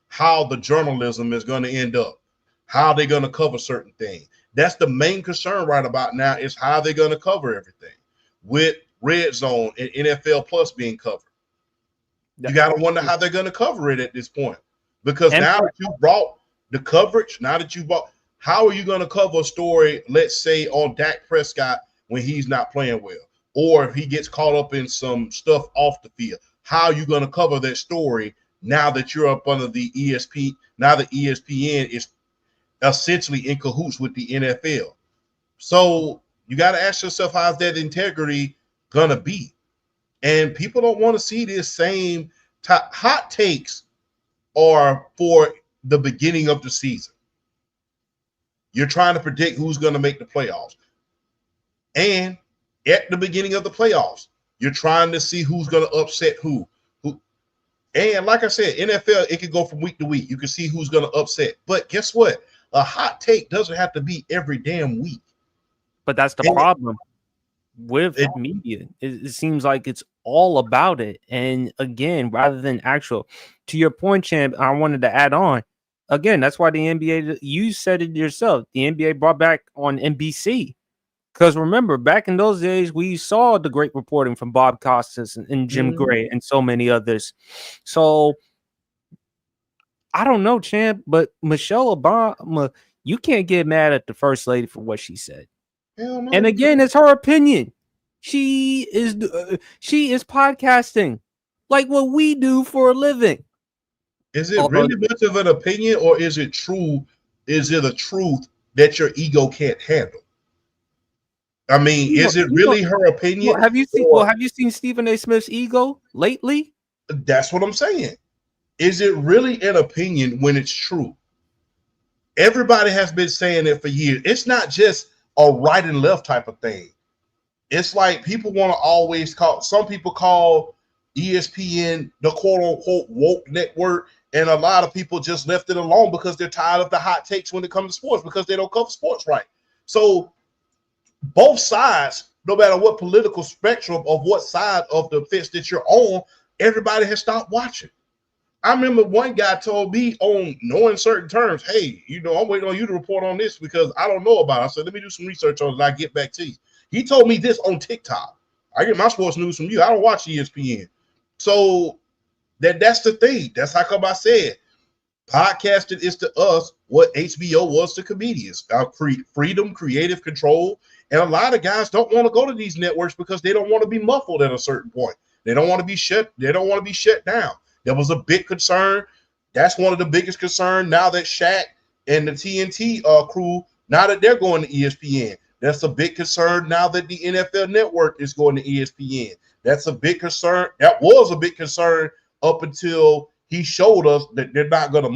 how the journalism is going to end up, how they're going to cover certain things. That's the main concern right about now, is how they're going to cover everything. With Red Zone and NFL Plus being covered, you got to wonder how they're going to cover it at this point. Because now that you brought the coverage, how are you going to cover a story, let's say, on Dak Prescott when he's not playing well, or if he gets caught up in some stuff off the field? How are you going to cover that story now that you're up under the ESP? Now that ESPN is essentially in cahoots with the NFL. So you got to ask yourself, how's that integrity going to be? And people don't want to see this same hot takes are for the beginning of the season. You're trying to predict who's going to make the playoffs. And at the beginning of the playoffs, you're trying to see who's going to upset who. And like I said, NFL, it can go from week to week. You can see who's going to upset. But guess what? A hot take doesn't have to be every damn week. But that's the problem with media. It seems like it's all about it. And again, rather than actual, to your point, Champ, I wanted to add on. Again, that's why the NBA, you said it yourself, the NBA brought back on NBC. Because remember, back in those days, we saw the great reporting from Bob Costas and Jim Gray and so many others. So I don't know, Champ, but Michelle Obama, you can't get mad at the First Lady for what she said. And again, it's her opinion. She is podcasting like what we do for a living. Is it Although really much of an opinion, or is it true? Is it a truth that your ego can't handle? I mean, is it you know, really her opinion, have you seen? Well, or have you seen Stephen A. Smith's ego lately? that's what I'm saying? Is it really an opinion when it's true? Everybody has been saying it for years. It's not just a right and left type of thing. It's like people want to always call, some people call ESPN the quote unquote woke network, and a lot of people just left it alone because they're tired of the hot takes when it comes to sports because they don't cover sports right. So both sides, no matter what political spectrum of what side of the fence that you're on, everybody has stopped watching. I remember one guy told me on knowing certain terms, hey, I'm waiting on you to report on this because I don't know about it. I said, let me do some research on it and I get back to you. He told me this on TikTok. I get my sports news from you. I don't watch ESPN. So that's the thing. That's how come I said podcasting is to us what HBO was to comedians. Freedom, creative control. And a lot of guys don't want to go to these networks because they don't want to be muffled at a certain point. They don't want to be shut. They don't want to be shut down. That was a big concern. That's one of the biggest concerns now that Shaq and the TNT crew, now that they're going to ESPN. That's a big concern now that the NFL Network is going to ESPN. That's a big concern. That was a big concern up until he showed us that they're not going to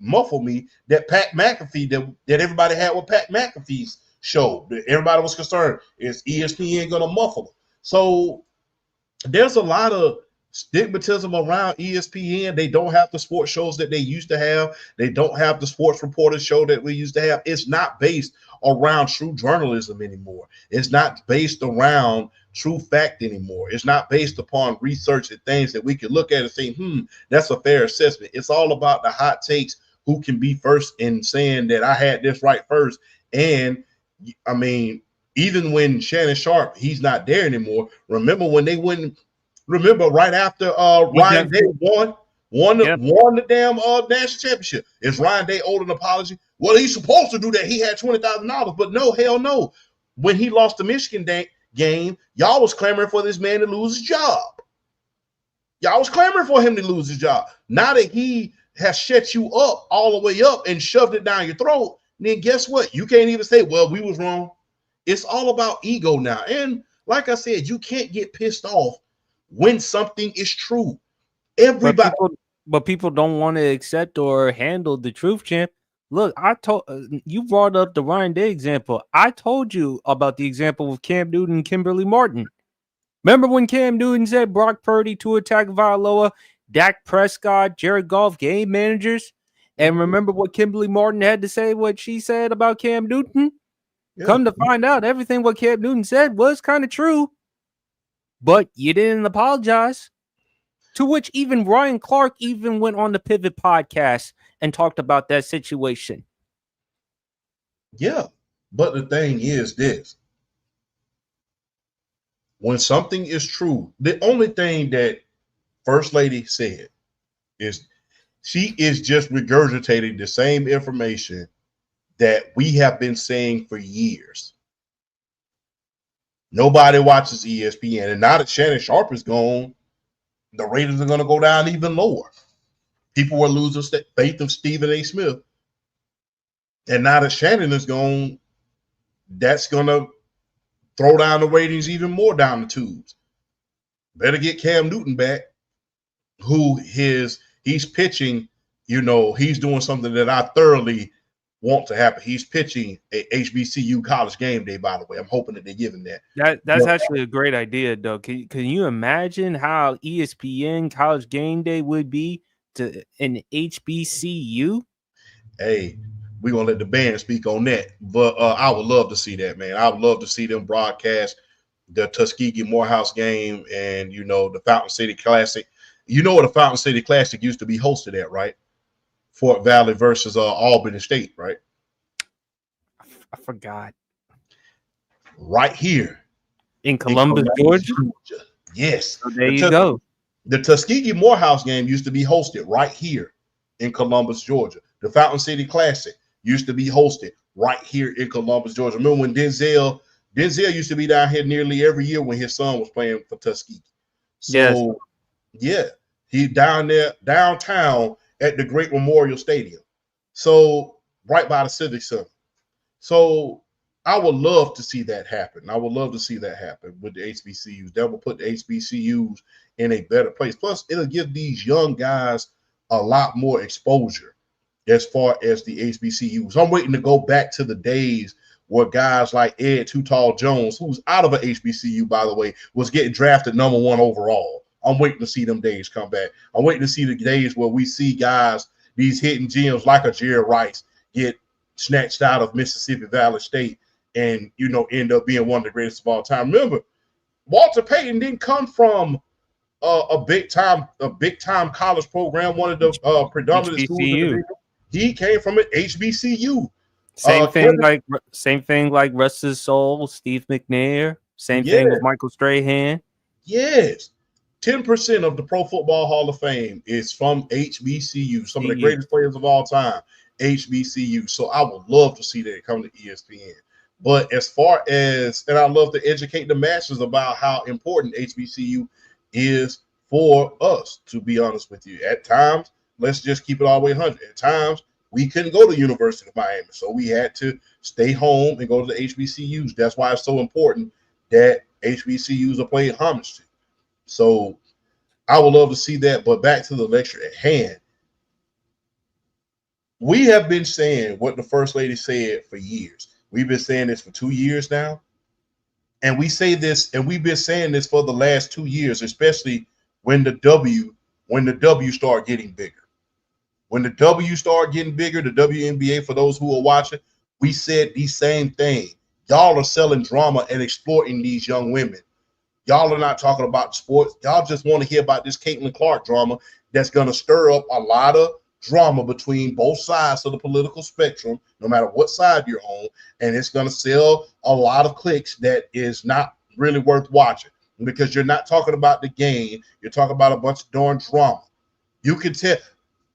muffle me. That Pat McAfee that everybody had with Pat McAfee's show. Everybody was concerned, is ESPN going to muffle them? So there's a lot of stigmatism around ESPN. They don't have the sports shows that they used to have. They don't have the sports reporter show that we used to have. It's not based around true journalism anymore. It's not based around true fact anymore. It's not based upon research and things that we can look at and say, that's a fair assessment. It's all about the hot takes, who can be first in saying that I had this right first. And I mean, even when Shannon Sharp, he's not there anymore. Remember when they went? Remember right after Ryan Day won the damn national championship. Is Ryan Day owed an apology? Well, he's supposed to do that. He had $20,000, but no, hell no. When he lost the Michigan game, y'all was clamoring for this man to lose his job. Y'all was clamoring for him to lose his job. Now that he has shut you up all the way up and shoved it down your throat, then guess what? You can't even say, well, we was wrong. It's all about ego now. And like I said, you can't get pissed off when something is true. Everybody, but people don't want to accept or handle the truth, champ. Look, I told you brought up the Ryan Day example. I told you about the example of Cam Newton and Kimberly Martin. Remember when Cam Newton said Brock Purdy, Tua Tagovailoa, Dak Prescott, Jared Goff, game managers? And remember what Kimberly Martin had to say, what she said about Cam Newton? Yeah. Come to find out, everything what Cam Newton said was kind of true. But you didn't apologize. To which even Ryan Clark even went on the Pivot podcast and talked about that situation. Yeah, but the thing is this. When something is true, the only thing that First Lady said is she is just regurgitating the same information that we have been saying for years. Nobody watches ESPN. And now that Shannon Sharp is gone, the ratings are going to go down even lower. People were losing faith of Stephen A. Smith. And now that Shannon is gone, that's going to throw down the ratings even more down the tubes. Better get Cam Newton back, who he's pitching, he's doing something that I thoroughly want to happen. He's pitching a HBCU college game day, by the way. I'm hoping that they give him that. That's actually a great idea, though. Can you imagine how ESPN college game day would be to an HBCU? Hey, we're going to let the band speak on that. But I would love to see that, man. I would love to see them broadcast the Tuskegee Morehouse game and, the Fountain City Classic. You know what the Fountain City Classic used to be hosted at, right? Fort Valley versus Albany State, right? I forgot. Right here. In Columbus, Georgia? Yes. So there you go. The Tuskegee Morehouse game used to be hosted right here in Columbus, Georgia. The Fountain City Classic used to be hosted right here in Columbus, Georgia. Remember when Denzel used to be down here nearly every year when his son was playing for Tuskegee. So, yeah, he down there, downtown at the Great Memorial Stadium. So right by the Civic Center. So I would love to see that happen. I would love to see that happen with the HBCUs. That will put the HBCUs in a better place. Plus, it'll give these young guys a lot more exposure as far as the HBCUs. I'm waiting to go back to the days where guys like Ed Too Tall Jones, who's out of an HBCU, by the way, was getting drafted #1 overall. I'm waiting to see them days come back. I'm waiting to see the days where we see guys, these hidden gems like a Jerry Rice, get snatched out of Mississippi Valley State and, you know, end up being one of the greatest of all time. Remember, Walter Payton didn't come from a big time college program, one of the predominant schools in the region. He came from an HBCU. Same thing like Russ's Soul, Steve McNair. Same thing with Michael Strahan. Yes. 10% of the Pro Football Hall of Fame is from HBCU. Some of the greatest players of all time, HBCU. So I would love to see that come to ESPN. But as far as, and I love to educate the masses about how important HBCU is for us, to be honest with you. At times, let's just keep it all the way 100. At times, we couldn't go to University of Miami, so we had to stay home and go to the HBCUs. That's why it's so important that HBCUs are paid homage to. So I would love to see that. But back to the lecture at hand. We have been saying what the First Lady said for years. We've been saying this for 2 years now. And we say this, and we've been saying this for the last 2 years, especially when the W start getting bigger. When the W start getting bigger, the WNBA, for those who are watching, we said the same thing. Y'all are selling drama and exploiting these young women. Y'all are not talking about sports. Y'all just want to hear about this Caitlin Clark drama that's going to stir up a lot of drama between both sides of the political spectrum, no matter what side you're on, and it's going to sell a lot of clicks that is not really worth watching because you're not talking about the game. You're talking about a bunch of darn drama. You can tell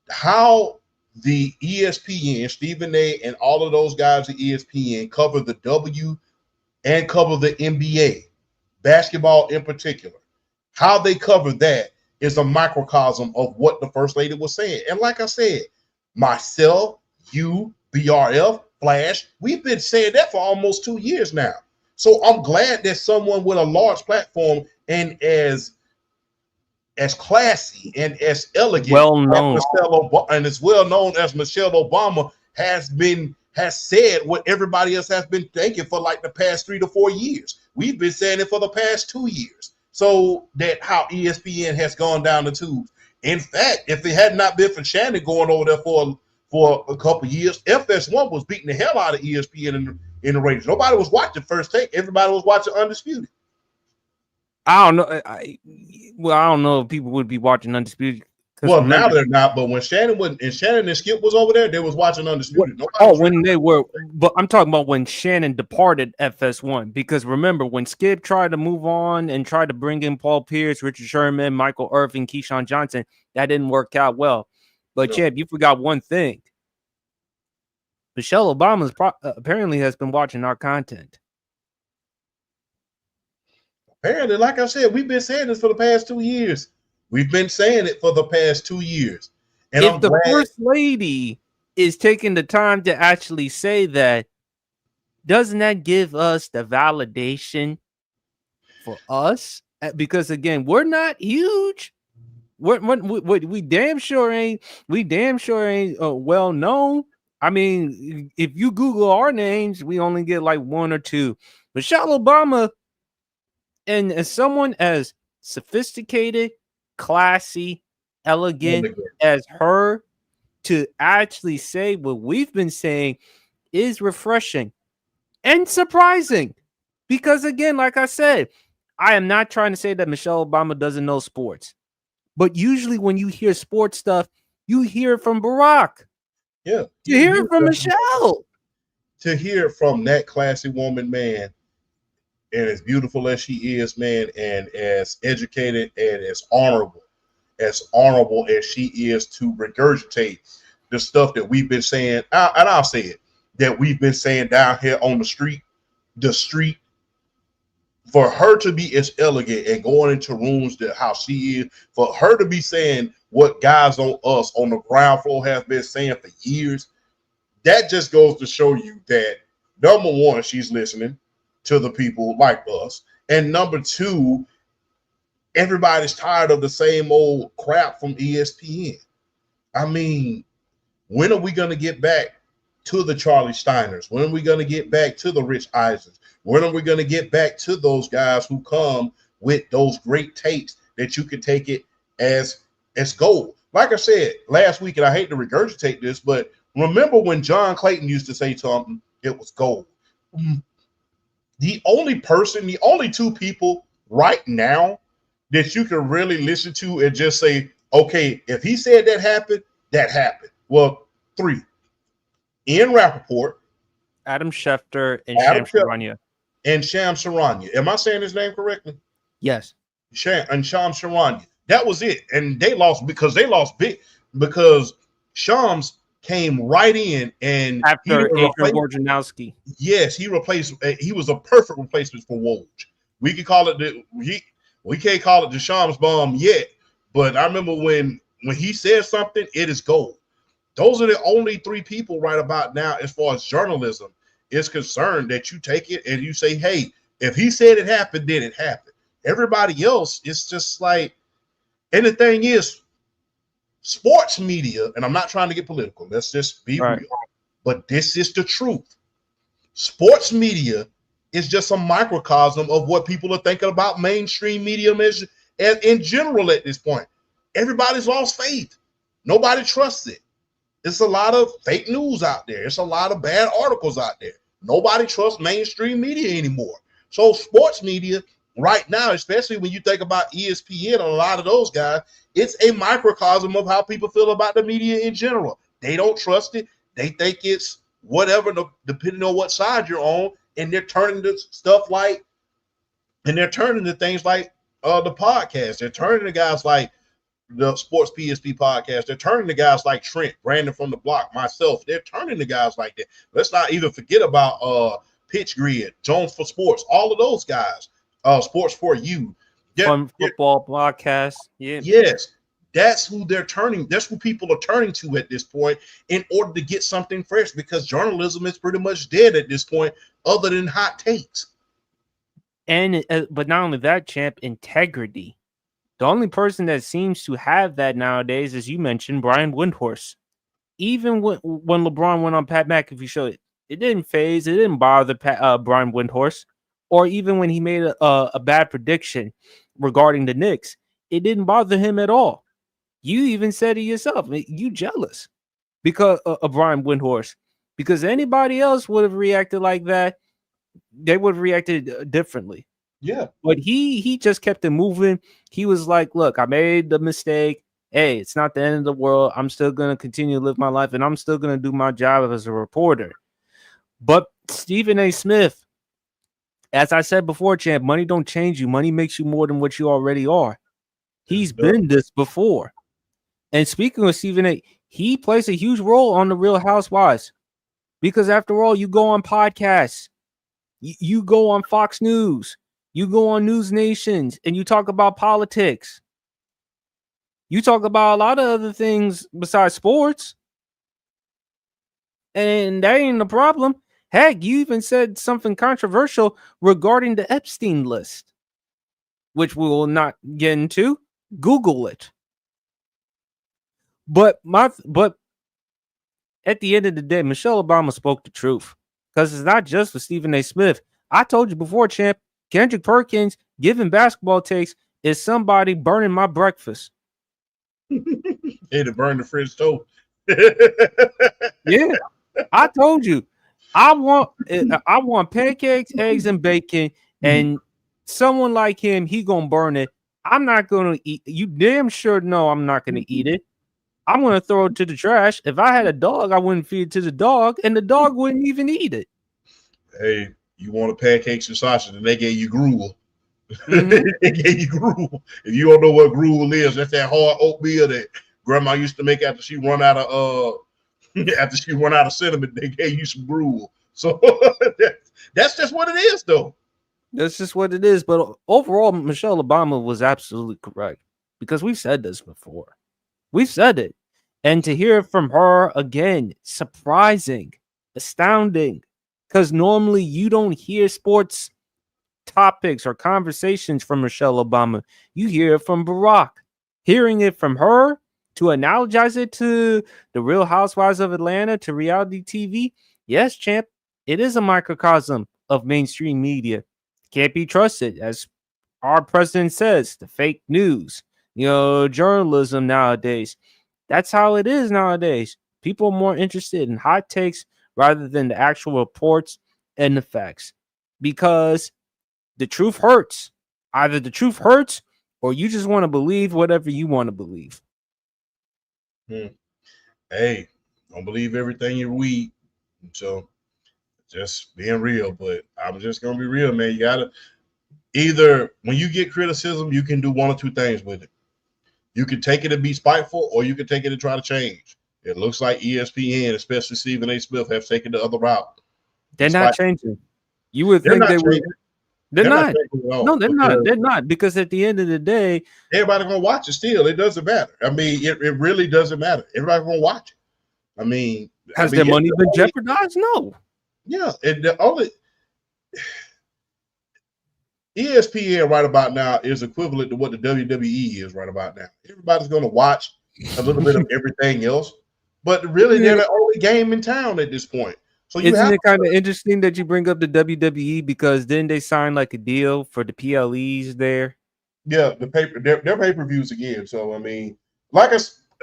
how the ESPN, Stephen A., and all of those guys at ESPN cover the W and cover the NBA, basketball in particular. How they cover that is a microcosm of what the First Lady was saying. And like I said, myself, you, BRF, Flash, we've been saying that for almost 2 years now. So I'm glad that someone with a large platform and as classy and as elegant well-known, and as well known as Michelle Obama has said what everybody else has been thinking for like the past 3 to 4 years. We've been saying it for the past 2 years. So that how ESPN has gone down the tubes. In fact, if it had not been for Shannon going over there for a couple of years, FS1 was beating the hell out of ESPN in the ratings. Nobody was watching First Take. Everybody was watching Undisputed. I don't know. I don't know if people would be watching Undisputed. Well, now they're not. But when Shannon and Skip was over there, they was watching Undisputed. But I'm talking about when Shannon departed FS1. Because remember, when Skip tried to move on and tried to bring in Paul Pierce, Richard Sherman, Michael Irvin, Keyshawn Johnson, that didn't work out well. But Champ, you forgot one thing. Michelle Obama apparently has been watching our content. Apparently, like I said, we've been saying this for the past 2 years. We've been saying it for the past 2 years. And if the First Lady is taking the time to actually say that, doesn't that give us the validation for us? Because again, we're not huge. We damn sure ain't. We damn sure ain't well known. I mean, if you Google our names, we only get like 1 or 2. Michelle Obama, and as someone as sophisticated, classy, elegant as her, to actually say what we've been saying is refreshing and surprising. Because again, like I said, I am not trying to say that Michelle Obama doesn't know sports, but usually when you hear sports stuff, you hear it from Barack. Yeah, you hear it from Michelle. To hear it from that classy woman, man, and as beautiful as she is, man, and as educated and as honorable as she is, to regurgitate the stuff that we've been saying, and I'll say it, that we've been saying down here on the street for her to be as elegant and going into rooms that how she is, for her to be saying what guys on us on the ground floor have been saying for years, that just goes to show you that, number one, she's listening to the people like us. And number two, everybody's tired of the same old crap from ESPN. I mean, when are we going to get back to the Charlie Steiners? When are we going to get back to the Rich Eisens? When are we going to get back to those guys who come with those great takes that you can take it as gold? Like I said last week, and I hate to regurgitate this, but remember when John Clayton used to say something, it was gold. The only two people right now that you can really listen to and just say, okay, if he said that happened, that happened. Well, three. Ian Rappaport, Adam Schefter, and Shams Charania. And Shams Charania. Am I saying his name correctly? Yes. And Shams Charania. That was it. And they lost big because Shams came right in and after Adrian Wojnarowski. Yes, he was a perfect replacement for Woj. We could call it we can't call it the Shams bomb yet, but I remember when he says something, it is gold. Those are the only three people right about now, as far as journalism is concerned, that you take it and you say, hey, if he said it happened, then it happened. Everybody else is just like, and the thing is, sports media, and I'm not trying to get political, let's just be real, but this is the truth. Sports media is just a microcosm of what people are thinking about mainstream media and in general at this point. Everybody's lost faith. Nobody trusts it. It's a lot of fake news out there. It's a lot of bad articles out there. Nobody trusts mainstream media anymore. So sports media right now, especially when you think about ESPN and a lot of those guys, it's a microcosm of how people feel about the media in general. They don't trust it. They think it's whatever, depending on what side you're on, and they're turning to stuff like, and they're turning to things like the podcast. They're turning to guys like the Sportspsp podcast. They're turning to guys like Trent, Brandon from the Block, myself. They're turning to guys like that. Let's not even forget about Pitch Grid, Jones for Sports, all of those guys. Sports for You. Fun Football podcast. Yeah. Yes. That's who they're turning. That's who people are turning to at this point in order to get something fresh, because journalism is pretty much dead at this point, other than hot takes. And but not only that, champ, integrity. The only person that seems to have that nowadays, as you mentioned, Brian Windhorst. Even when LeBron went on Pat McAfee show, it didn't phase, it didn't bother Brian Windhorst. Or even when he made a bad prediction regarding the Knicks, it didn't bother him at all. You even said it yourself. You jealous because of Brian Windhorst. Because anybody else would have reacted like that. They would have reacted differently. Yeah. But he just kept it moving. He was like, look, I made the mistake. Hey, it's not the end of the world. I'm still going to continue to live my life, and I'm still going to do my job as a reporter. But Stephen A. Smith, as I said before, champ, money don't change you. Money makes you more than what you already are. He's been this before. And speaking of Stephen A., he plays a huge role on the Real Housewives. Because after all, you go on podcasts. You go on Fox News. You go on News Nations, and you talk about politics. You talk about a lot of other things besides sports. And that ain't a problem. Heck, you even said something controversial regarding the Epstein list, which we will not get into. Google it. But at the end of the day, Michelle Obama spoke the truth, because it's not just for Stephen A. Smith. I told you before, champ, Kendrick Perkins giving basketball takes is somebody burning my breakfast. Hey, to burn the fridge stove. Yeah, I told you. I want pancakes, eggs, and bacon, and someone like him, he gonna burn it. I'm not gonna eat. You damn sure know I'm not gonna eat it. I'm gonna throw it to the trash. If I had a dog, I wouldn't feed it to the dog, and the dog wouldn't even eat it. Hey, you wanted pancakes and sausage, and they gave you gruel. Mm-hmm. They gave you gruel. If you don't know what gruel is, that's that hard oatmeal that Grandma used to make after she run out of cinnamon. They gave you some gruel. So that's just what it is, though. That's just what it is. But overall, Michelle Obama was absolutely correct because we've said this before. We've said it. And to hear it from her again, surprising, astounding, because normally you don't hear sports topics or conversations from Michelle Obama. You hear it from Barack. Hearing it from her to analogize it to the Real Housewives of Atlanta, to reality TV, yes, champ, it is a microcosm of mainstream media. Can't be trusted, as our president says, the fake news, journalism nowadays. That's how it is nowadays. People are more interested in hot takes rather than the actual reports and the facts, because the truth hurts. Either the truth hurts or you just want to believe whatever you want to believe. Hey, don't believe everything you read. So just being real, but I'm just going to be real, man. You got to either, when you get criticism, you can do one or two things with it. You can take it and be spiteful, or you can take it and try to change. It looks like ESPN, especially Stephen A. Smith, have taken the other route. They're not changing. You would think they would. They're not. No, they're not. They're not, because at the end of the day, everybody's gonna watch it still. It doesn't matter. I mean, it really doesn't matter. Everybody's gonna watch it. I mean, has their money been jeopardized? No. Yeah, and the only ESPN right about now is equivalent to what the WWE is right about now. Everybody's gonna watch a little bit of everything else, but really they're the only game in town at this point. So isn't it kind of interesting that you bring up the WWE, because then they signed like a deal for the PLEs there? Yeah, their pay-per-views again. So I mean,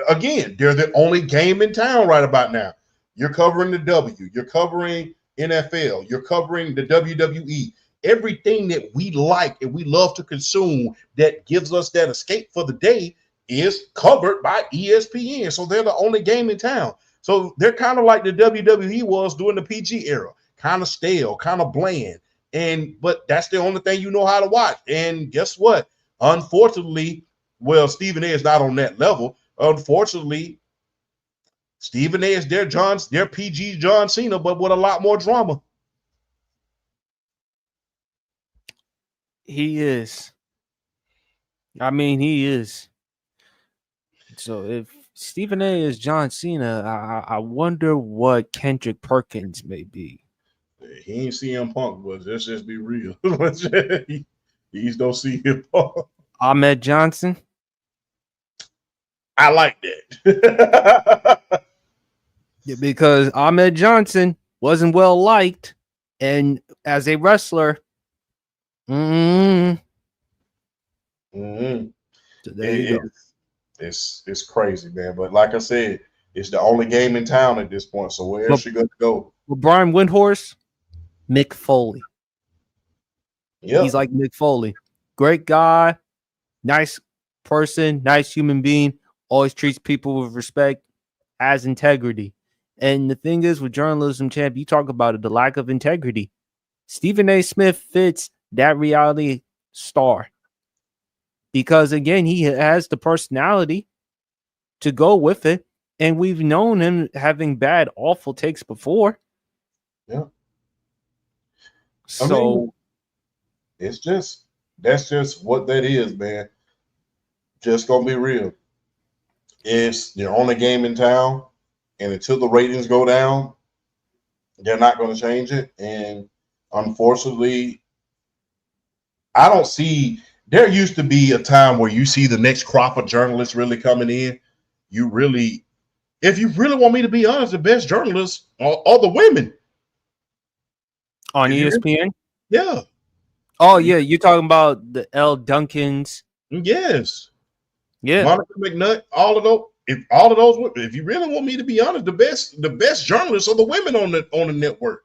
again, they're the only game in town right about now. You're covering the W, you're covering NFL, you're covering the WWE. Everything that we like and we love to consume that gives us that escape for the day is covered by ESPN. So they're the only game in town. So they're kind of like the WWE was during the PG era, kind of stale, kind of bland. But that's the only thing you know how to watch. And guess what? Unfortunately, well, Stephen A. is not on that level. Unfortunately, Stephen A. is their PG John Cena, but with a lot more drama. He is. I mean, he is. So if Stephen A. is John Cena, I wonder what Kendrick Perkins may be. He ain't CM Punk, but let's just be real. He's no CM Punk. Ahmed Johnson. I like that. Yeah, because Ahmed Johnson wasn't well liked, and as a wrestler, so there you go. It's crazy, man. But like I said, it's the only game in town at this point. So where is she going to go? Well, Brian Windhorst, Mick Foley. Yeah, he's like Mick Foley. Great guy, nice person, nice human being. Always treats people with respect, has integrity. And the thing is, with journalism, champ, you talk about it, the lack of integrity. Stephen A. Smith fits that reality star, because again, he has the personality to go with it, and we've known him having bad, awful takes before. Yeah. So that's just what that is, man. Just gonna be real. It's the only game in town, and until the ratings go down, they're not going to change it. And unfortunately, I don't see. There used to be a time where you see the next crop of journalists really coming in. If you really want me to be honest, the best journalists are the women on ESPN. Yeah. Oh yeah, you're talking about the L. Duncans. Yes. Yeah. Monica McNutt. If you really want me to be honest, the best journalists are the women on the network.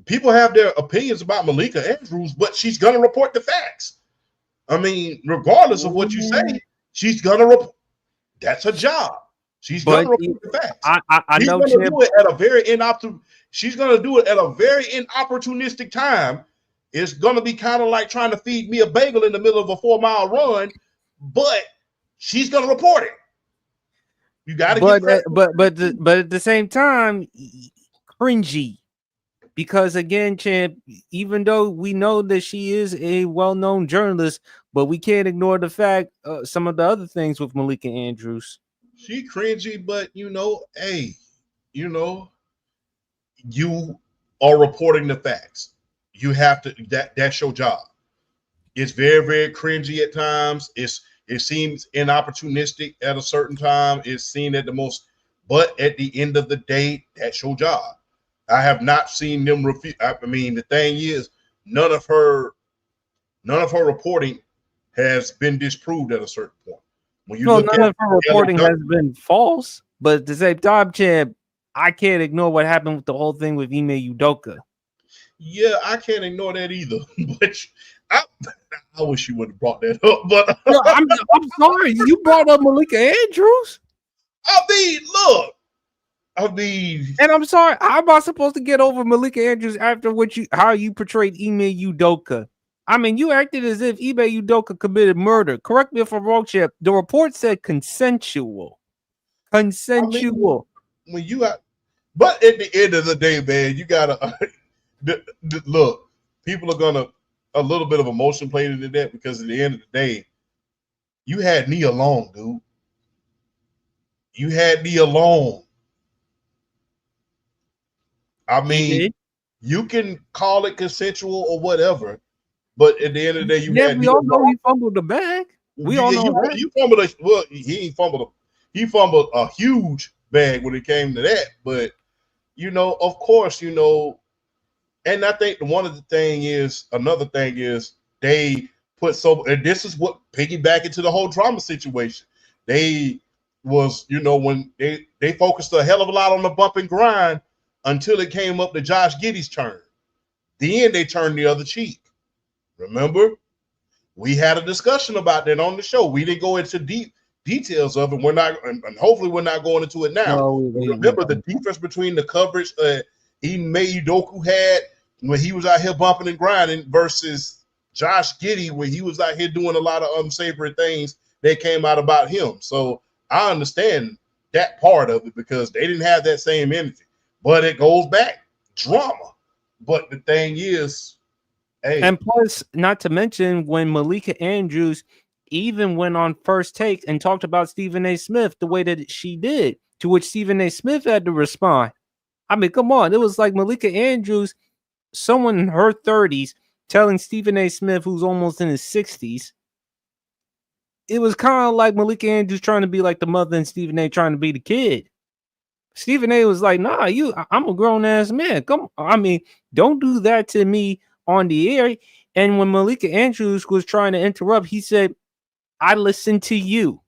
People have their opinions about Malika Andrews, but she's gonna report the facts. I mean, regardless of what you say, she's gonna report. That's her job. She's gonna report the facts. I know she's gonna do it at a very She's gonna do it at a very inopportunistic time. It's gonna be kind of like trying to feed me a bagel in the middle of a 4-mile run, but she's gonna report it. You got to but at the same time, cringy. Because again, champ, even though we know that she is a well-known journalist, but we can't ignore the fact some of the other things with Malika Andrews. She cringy, but hey, you know, you are reporting the facts. You have to that's your job. It's very, very cringy at times. It seems inopportunistic at a certain time. It's seen at the most, but at the end of the day, that's your job. I have not seen them refuse. I mean, the thing is, none of her reporting has been disproved at a certain point. When you No, look none at of her reporting has been false, but at the same time, champ, I can't ignore what happened with the whole thing with Ime Udoka. Yeah, I can't ignore that either. But I wish you would have brought that up. But No, I'm sorry, you brought up Malika Andrews. I mean, look. I mean, and I'm sorry, how am I supposed to get over Malika Andrews after how you portrayed Ime Udoka? I mean, you acted as if Ime Udoka committed murder. Correct me if I'm wrong, Chip. The report said consensual. Consensual. I mean, when you got, but at the end of the day, man, you gotta look. People are gonna a little bit of emotion played into that because at the end of the day, you had me alone, dude. You had me alone. I mean, you can call it consensual or whatever, but at the end of the day, you had we all know he fumbled the bag. We all know that. You fumbled he ain't fumbled he fumbled a huge bag when it came to that. But of course, and I think another thing is they put and this is what piggyback into the whole drama situation. They was, when they focused a hell of a lot on the bump and grind until it came up to Josh Giddey's turn. Then they turned the other cheek. Remember? We had a discussion about that on the show. We didn't go into deep details of it. We're not, and hopefully we're not going into it now. No, remember the difference between the coverage Ime Udoka had when he was out here bumping and grinding versus Josh Giddey when he was out here doing a lot of unsavory things that came out about him. So I understand that part of it because they didn't have that same energy. But it goes back drama. But the thing is, hey. And plus, not to mention when Malika Andrews even went on First Take and talked about Stephen A. Smith the way that she did, to which Stephen A. Smith had to respond. I mean, come on. It was like Malika Andrews, someone in her 30s, telling Stephen A. Smith, who's almost in his 60s, it was kind of like Malika Andrews trying to be like the mother and Stephen A. trying to be the kid. Stephen A. was like, nah, I'm a grown-ass man. Don't do that to me on the air. And when Malika Andrews was trying to interrupt, he said, I listen to you.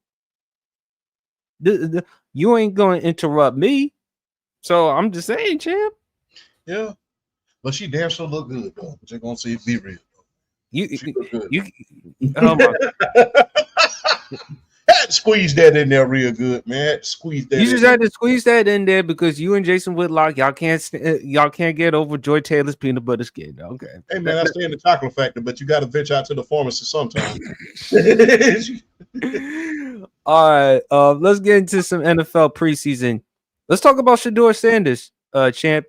You ain't going to interrupt me. So I'm just saying, champ. Yeah. But she damn sure look good, though. But you're going to see it be real. She look good. Oh my God. Had to squeeze that in there real good, man. Had to squeeze that. You just had to squeeze that in there because you and Jason Whitlock, y'all can't get over Joy Taylor's peanut butter skin. Okay. Hey man, I stay in the chocolate factory, but you got to venture out to the pharmacy sometime. All right, let's get into some NFL preseason. Let's talk about Shedeur Sanders, champ.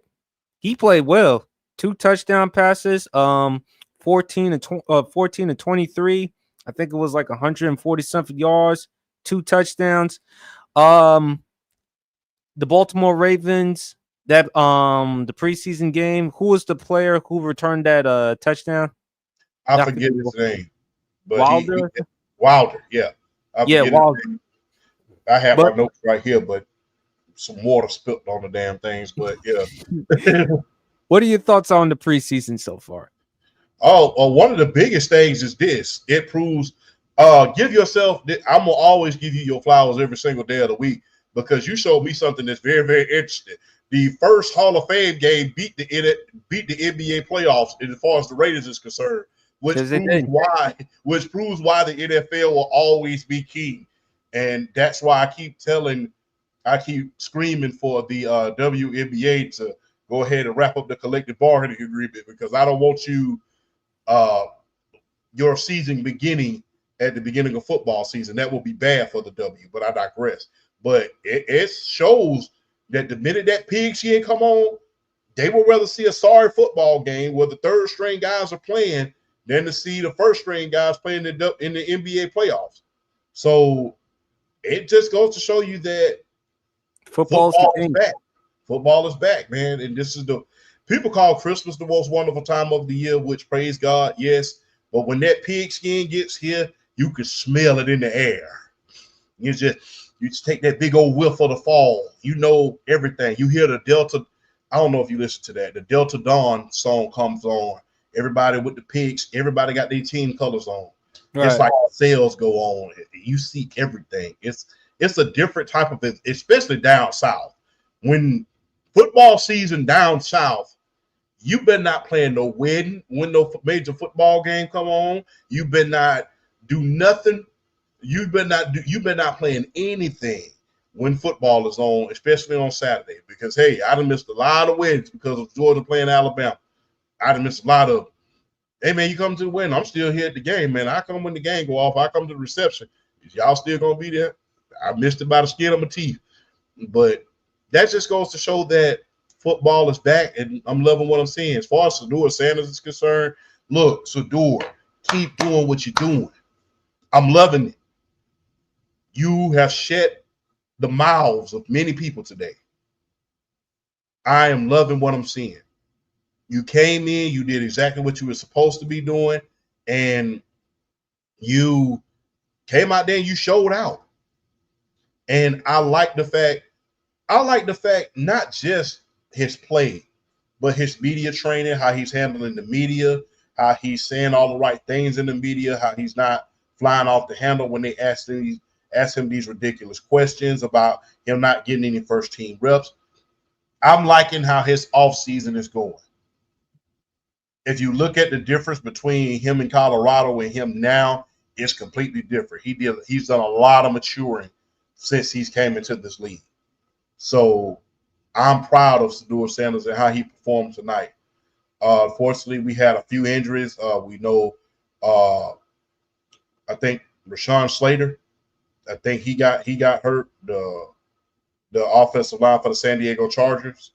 He played well. 2 touchdown passes, 14 to 23. I think it was like 140 something yards, 2 touchdowns. The Baltimore Ravens, that the preseason game, who was the player who returned that touchdown? I forget his name. But Wilder? Wilder, yeah. Wilder. I have my notes right here, but some water spilled on the damn things, but yeah. What are your thoughts on the preseason so far? One of the biggest things is this. It proves, give yourself, I'm going to always give you your flowers every single day of the week because you showed me something that's very, very interesting. The first Hall of Fame game beat the NBA playoffs as far as the ratings is concerned, which proves why the NFL will always be key. And that's why I keep screaming for the WNBA to go ahead and wrap up the collective bargaining agreement because I don't want your season beginning at the beginning of football season. That will be bad for the W, but I digress. But it shows that the minute that pig shit come on, They would rather see a sorry football game where the third string guys are playing than to see the first string guys playing in the NBA playoffs. So it just goes to show you that Football's football the is thing. back. Football is back, man. And this is the people call Christmas the most wonderful time of the year, which praise God, yes. But when that pigskin gets here, you can smell it in the air. You just take that big old whiff of the fall. You know everything. You hear the Delta. I don't know if you listen to that. The Delta Dawn song comes on. Everybody with the pigs, everybody got their team colors on. Right. It's like sales go on. You see everything. It's a different type of it, especially down south. When football season down south, you better not play no wedding when no major football game come on. You better not do nothing. You better not playing anything when football is on, especially on Saturday. Because hey, I done missed a lot of weddings because of Georgia playing Alabama. I done missed a lot of them. Hey man, you come to the wedding, I'm still here at the game, man. I come when the game go off, I come to the reception. Is y'all still gonna be there? I missed it by the skin of my teeth. But that just goes to show that football is back, and I'm loving what I'm seeing. As far as Sador Sanders is concerned, look, Sador, keep doing what you're doing. I'm loving it. You have shut the mouths of many people today. I am loving what I'm seeing. You came in, you did exactly what you were supposed to be doing, and you came out there and you showed out. And I like the fact not just his play, but his media training, how he's handling the media, how he's saying all the right things in the media, how he's not flying off the handle when they ask him these ridiculous questions about him not getting any first team reps. I'm liking how his offseason is going. If you look at the difference between him in Colorado and him now, it's completely different. He's done a lot of maturing since he's came into this league. So I'm proud of Sador Sanders and how he performed tonight. Fortunately, we had a few injuries. We know, I think Rashawn Slater, I think he got hurt. The offensive line for the San Diego Chargers,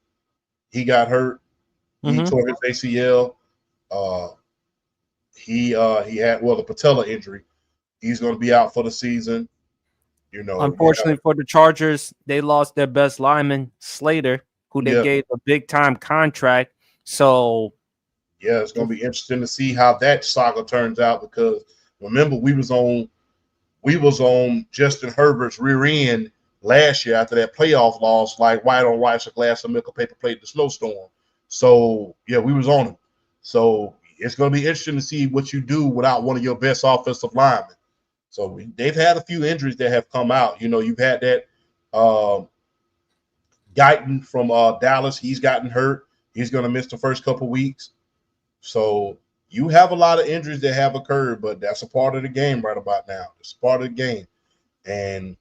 he got hurt. He tore his ACL. He had the patella injury. He's going to be out for the season. You know, unfortunately for the Chargers, they lost their best lineman, Slater, who they gave a big time contract. So yeah, it's going to be interesting to see how that saga turns out, because remember we was on Justin Herbert's rear end last year after that playoff loss, like white on rice, a glass of milk, a paper plate, the snowstorm. So yeah, we was on him. So it's going to be interesting to see what you do without one of your best offensive linemen. So they've had a few injuries that have come out. You know, you've had that Guyton from Dallas. He's gotten hurt. He's going to miss the first couple weeks. So you have a lot of injuries that have occurred, but that's a part of the game right about now. It's part of the game. And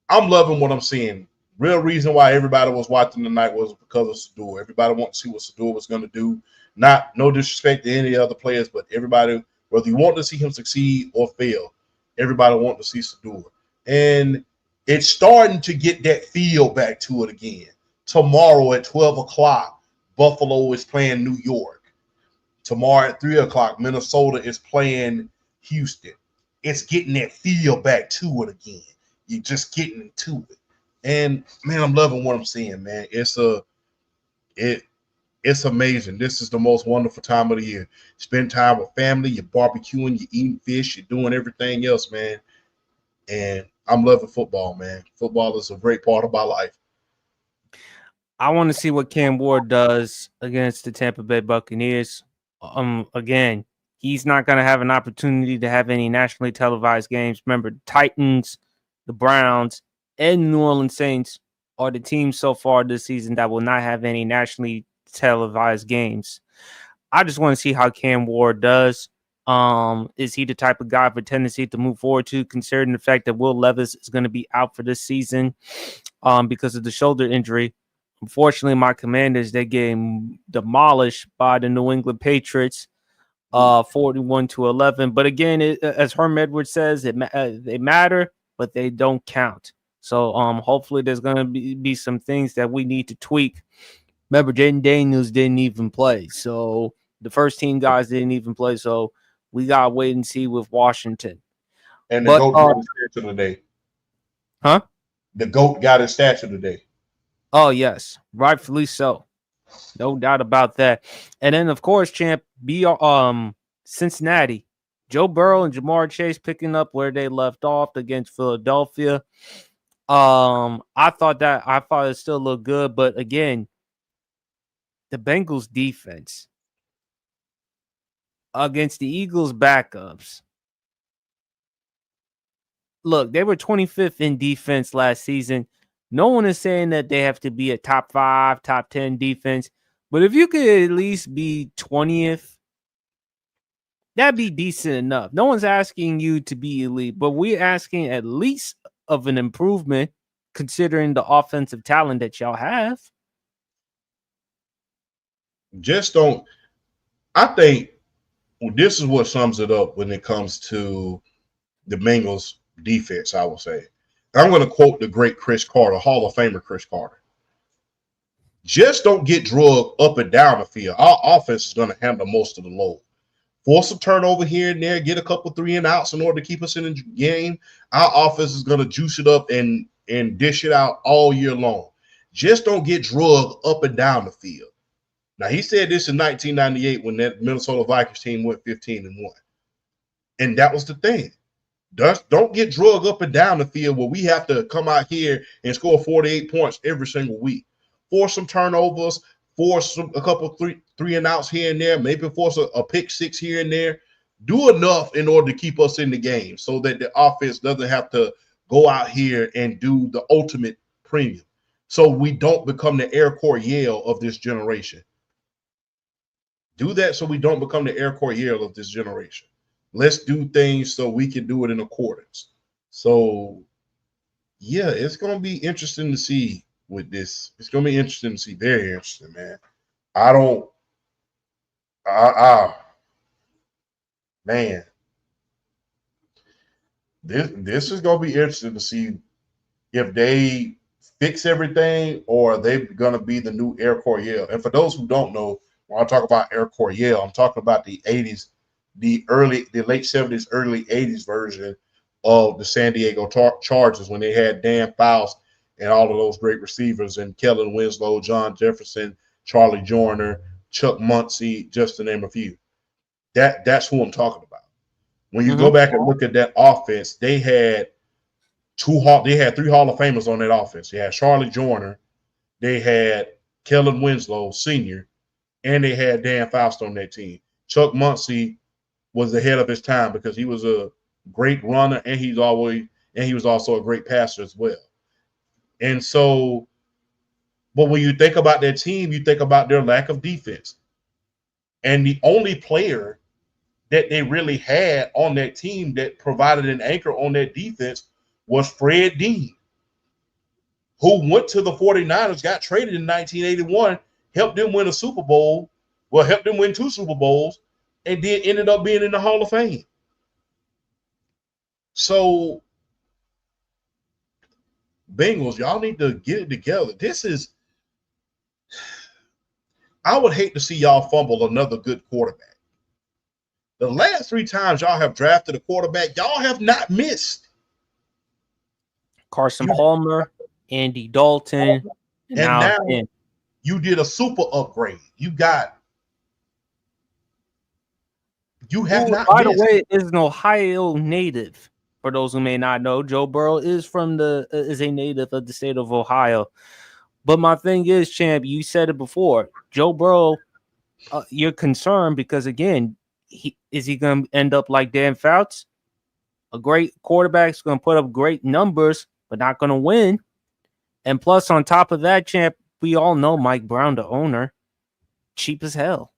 I'm loving what I'm seeing. Real reason why everybody was watching tonight was because of Sador. Everybody wanted to see what Sador was going to do. No disrespect to any other players, but everybody, whether you want to see him succeed or fail, everybody wants to see Sador. And it's starting to get that feel back to it again. Tomorrow at 12 o'clock, Buffalo is playing New York. Tomorrow at 3 o'clock, Minnesota is playing Houston. It's getting that feel back to it again. You're just getting into it. And, man, I'm loving what I'm seeing, man. It's amazing. This is the most wonderful time of the year. Spend time with family, you're barbecuing, you're eating fish, you're doing everything else, man. And I'm loving football, man. Football is a great part of my life. I want to see what Cam Ward does against the Tampa Bay Buccaneers. Again, he's not going to have an opportunity to have any nationally televised games. Remember, the Titans, the Browns, and New Orleans Saints are the teams so far this season that will not have any nationally televised games. I just want to see how Cam Ward does. Is he the type of guy for Tennessee to move forward to, considering the fact that Will Levis is going to be out for this season because of the shoulder injury? Unfortunately, my Commanders, they get demolished by the New England Patriots 41-11. But again, as Herm Edwards says, they matter, but they don't count. So hopefully there's going to be some things that we need to tweak Remember, Jaden Daniels didn't even play. So the first team guys didn't even play. So we got to wait and see with Washington. And the But, GOAT got his statue today. huh? The GOAT got his statue today. Oh, yes. Rightfully so. No doubt about that. And then, of course, champ, Cincinnati. Joe Burrow and Jamar Chase picking up where they left off against Philadelphia. I thought it still looked good, but again, the Bengals defense against the Eagles backups. Look, they were 25th in defense last season. No one is saying that they have to be a top 5, top 10 defense, but if you could at least be 20th, that'd be decent enough. No one's asking you to be elite, but we're asking at least of an improvement considering the offensive talent that y'all have. Just don't. I think this is what sums it up when it comes to the Bengals defense, I will say. I'm going to quote the great Chris Carter, Hall of Famer Chris Carter. Just don't get drugged up and down the field. Our offense is going to handle most of the load. Force a turnover here and there, get a couple 3 and outs in order to keep us in the game. Our offense is going to juice it up and dish it out all year long. Just don't get drugged up and down the field. Now, he said this in 1998 when that Minnesota Vikings team went 15-1. And that was the thing. Don't get drugged up and down the field where we have to come out here and score 48 points every single week. Force some turnovers, force a couple 3 and outs here and there, maybe force a pick 6 here and there. Do enough in order to keep us in the game so that the offense doesn't have to go out here and do the ultimate premium. So we don't become the Air Coryell of this generation. Do that so we don't become the Air Coryell of this generation. Let's do things so we can do it in accordance. So, yeah, it's going to be interesting to see with this. It's going to be interesting to see. Very interesting, man. Man. This is going to be interesting to see if they fix everything or they're going to be the new Air Coryell. And for those who don't know, when I talk about Air Coryell, I'm talking about the 80s, the late 70s, early 80s version of the San Diego Chargers when they had Dan Faust and all of those great receivers and Kellen Winslow, John Jefferson, Charlie Joyner, Chuck Muncie, just to name a few. That's who I'm talking about. When you go back and look at that offense, they had 3 Hall of Famers on that offense. They had Charlie Joyner, they had Kellen Winslow Sr., and they had Dan Faust on that team. Chuck Muncie was ahead of his time because he was a great runner and he was also a great passer as well. And so, but when you think about their team, you think about their lack of defense. And the only player that they really had on that team that provided an anchor on that defense was Fred Dean, who went to the 49ers, got traded in 1981, helped them win a Super Bowl, helped them win 2 Super Bowls, and then ended up being in the Hall of Fame. So, Bengals, y'all need to get it together. I would hate to see y'all fumble another good quarterback. The last 3 times y'all have drafted a quarterback, y'all have not missed. Carson Palmer, Andy Dalton, and now you did a super upgrade. You have not. By the way, is an Ohio native. For those who may not know, Joe Burrow is is a native of the state of Ohio. But my thing is, champ, you said it before. Joe Burrow, you're concerned because again, is he going to end up like Dan Fouts? A great quarterback's going to put up great numbers, but not going to win. And plus, on top of that, champ, we all know Mike Brown, the owner, cheap as hell.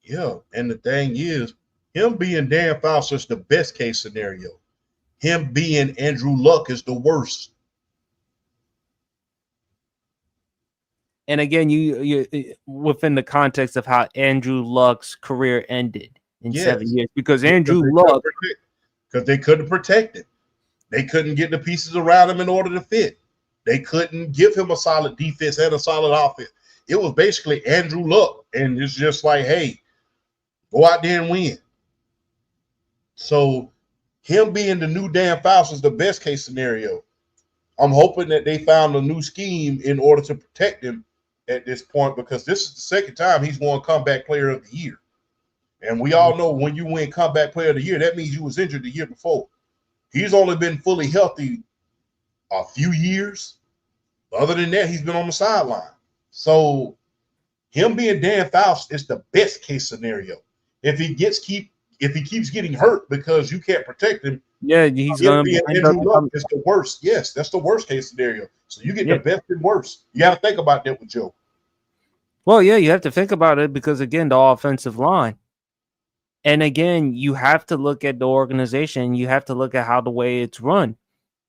Yeah, and the thing is, him being Dan Fouts is the best case scenario. Him being Andrew Luck is the worst. And again, you within the context of how Andrew Luck's career ended in 7 years, because Andrew Luck, because they couldn't protect it, they couldn't get the pieces around him in order to fit. They couldn't give him a solid defense and a solid offense. it was basically Andrew Luck, and it's just like, hey, go out there and win. So him being the new Dan Fouts is the best case scenario. I'm hoping that they found a new scheme in order to protect him at this point, because this is the second time he's won Comeback Player of the Year. And we all know when you win Comeback Player of the Year, that means you was injured the year before. He's only been fully healthy a few years. Other than that, he's been on the sideline. So him being Dan Fouts is the best case scenario. If he keeps getting hurt because you can't protect him, yeah, he's going to end up. It's the worst. Yes, that's the worst case scenario. So you get the best and worst. You got to think about that with Joe. Well, yeah, you have to think about it because, again, the offensive line. And again, you have to look at the organization. You have to look at how the way it's run.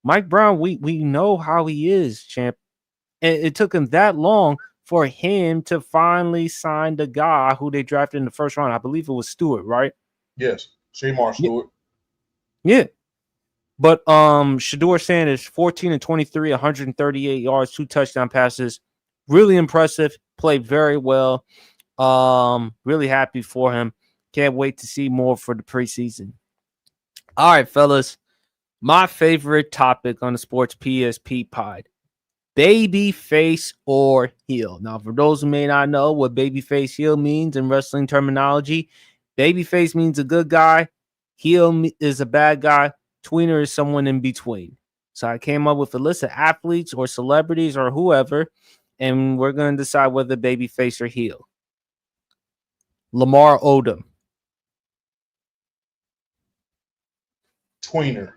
Mike Brown, we know how he is, champ. And it took him that long for him to finally sign the guy who they drafted in the first round. I believe it was Stewart, right? Yes, Shamar Stewart. Yeah. But Shedeur Sanders, 14 and 23, 138 yards, 2 touchdown passes. Really impressive. Played very well. Really happy for him. Can't wait to see more for the preseason. All right, fellas. My favorite topic on the Sports PSP pod. Baby face or heel. Now, for those who may not know what baby face heel means in wrestling terminology, baby face means a good guy. Heel is a bad guy. Tweener is someone in between. So I came up with a list of athletes or celebrities or whoever, and we're going to decide whether baby face or heel. Lamar Odom. Tweener.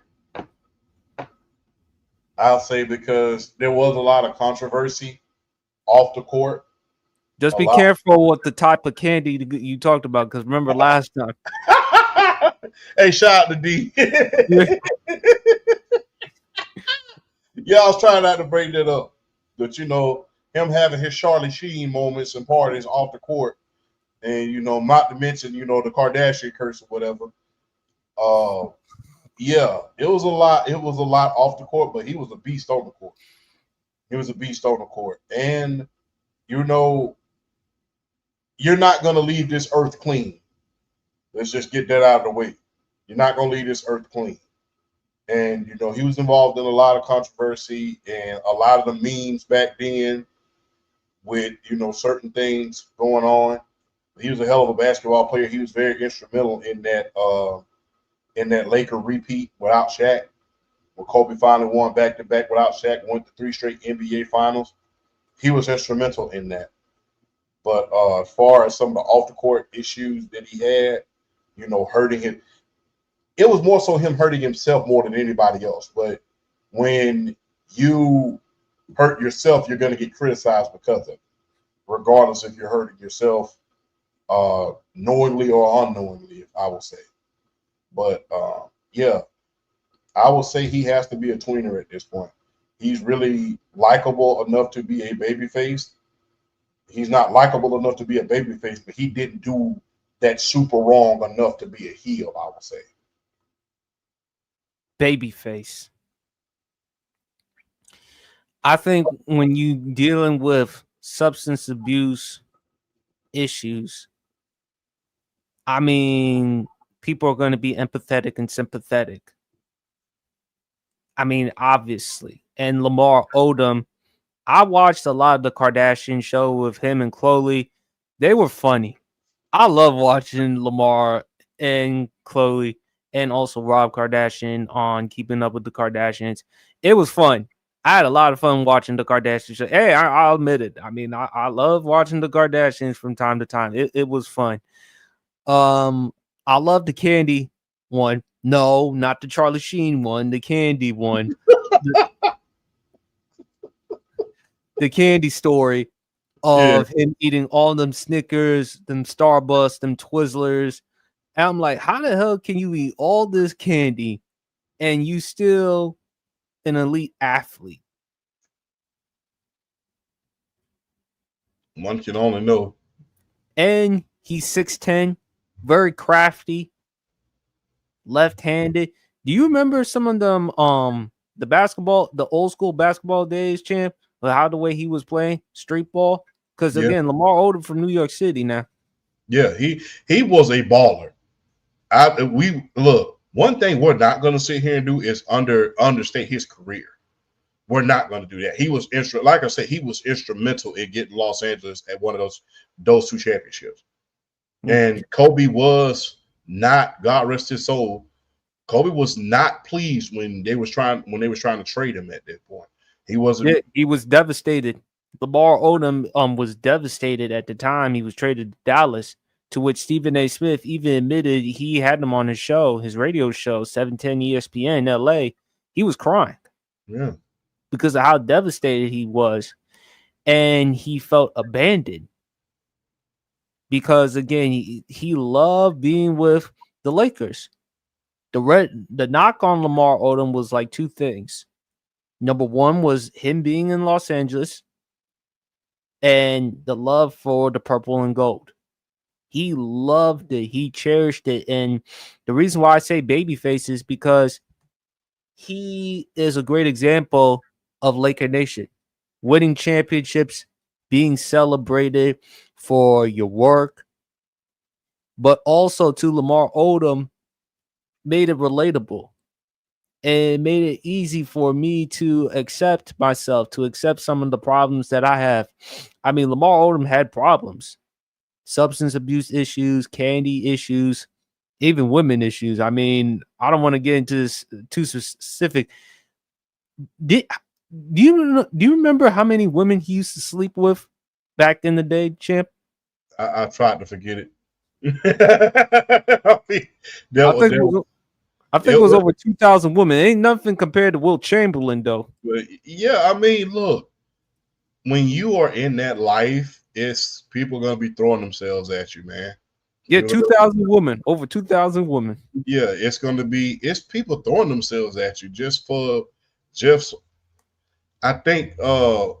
I'll say, because there was a lot of controversy off the court. Just be careful with the type of candy you talked about, because remember last time. Hey, shout out to D. Yeah, I was trying not to bring that up. But, you know, him having his Charlie Sheen moments and parties off the court, and, you know, not to mention, you know, the Kardashian curse or whatever. Yeah, it was a lot. It was a lot off the court, but he was a beast on the court. He was a beast on the court. And, you know, you're not going to leave this earth clean. Let's just get that out of the way. You're not going to leave this earth clean. And, you know, he was involved in a lot of controversy and a lot of the memes back then with, you know, certain things going on. He was a hell of a basketball player. He was very instrumental in that Laker repeat without Shaq, where Kobe finally won back-to-back without Shaq, went to 3 straight NBA finals. He was instrumental in that. But as far as some of the off-the-court issues that he had, you know, hurting him, it was more so him hurting himself more than anybody else. But when you hurt yourself, you're going to get criticized because of it, regardless if you're hurting yourself knowingly or unknowingly, I will say. But, yeah, I will say he has to be a tweener at this point. He's really likable enough to be a babyface. He's not likable enough to be a babyface, but he didn't do that super wrong enough to be a heel, I would say. Babyface. I think when you dealing with substance abuse issues, I mean, people are going to be empathetic and sympathetic. I mean, obviously. And Lamar Odom, I watched a lot of the Kardashian show with him and Khloe. They were funny. I love watching Lamar and Khloe and also Rob Kardashian on Keeping Up with the Kardashians. It was fun. I had a lot of fun watching the Kardashian show. Hey, I'll admit it. I mean, I love watching the Kardashians from time to time. It was fun. I love the candy one. No, not the Charlie Sheen one, the candy one. The candy story of him eating all them Snickers, them Starbucks, them Twizzlers. And I'm like, how the hell can you eat all this candy and you still an elite athlete? One can only know. And he's 6'10", very crafty, left-handed. Do you remember some of them the old school basketball days, champ? How the way he was playing street ball? Because Yeah, again, Lamar Odom from New York City now. yeah, he was a baller. We look. One thing we're not going to sit here and do is understate his career. We're not going to do that. He was like I said, he was instrumental in getting Los Angeles at one of those two championships. And Kobe was not, God rest his soul, Kobe was not pleased when they was trying to trade him at that point. He wasn't. Yeah, he was devastated. Lamar Odom was devastated at the time he was traded to Dallas, to which Stephen A. Smith even admitted he had him on his show, his radio show, 710 ESPN LA. He was crying. Yeah. Because of how devastated he was. And he felt abandoned. Because again, he loved being with the Lakers. The knock on Lamar Odom was like two things. Number one was him being in Los Angeles and the love for the purple and gold. He loved it. He cherished it. And the reason why I say babyface is because he is a great example of Laker Nation. Winning championships, being celebrated for your work, but also to Lamar Odom made it relatable. And it made it easy for me to accept myself, to accept some of the problems that I have. I mean, Lamar Odom had problems. Substance abuse issues, candy issues, even women issues. I mean, I don't want to get into this too specific. Do you remember how many women he used to sleep with back in the day, Champ? I tried to forget it. I think it was over 2,000 women. Ain't nothing compared to Wilt Chamberlain, though. Yeah, I mean, look, when you are in that life, it's people gonna be throwing themselves at you, man. Yeah, 2,000 women, over 2,000 women. Yeah, it's people throwing themselves at you just. I think the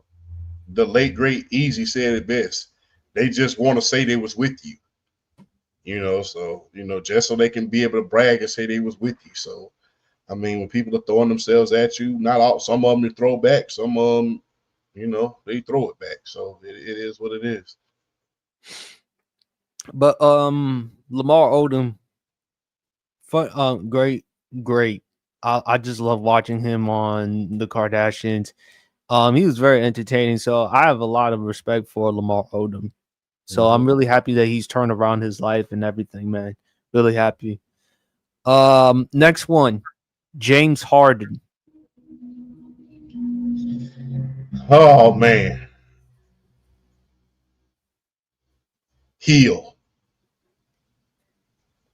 late great Easy said it best. They just want to say they was with you. So just so they can be able to brag and say they was with you. So, I mean, when people are throwing themselves at you, not all, some of them they throw back, some of them, they throw it back. So it is what it is. But Lamar Odom, great. I just love watching him on the Kardashians. He was very entertaining. So I have a lot of respect for Lamar Odom. So I'm really happy that he's turned around his life and everything, man. Really happy. Next one, James Harden. Oh man, heel.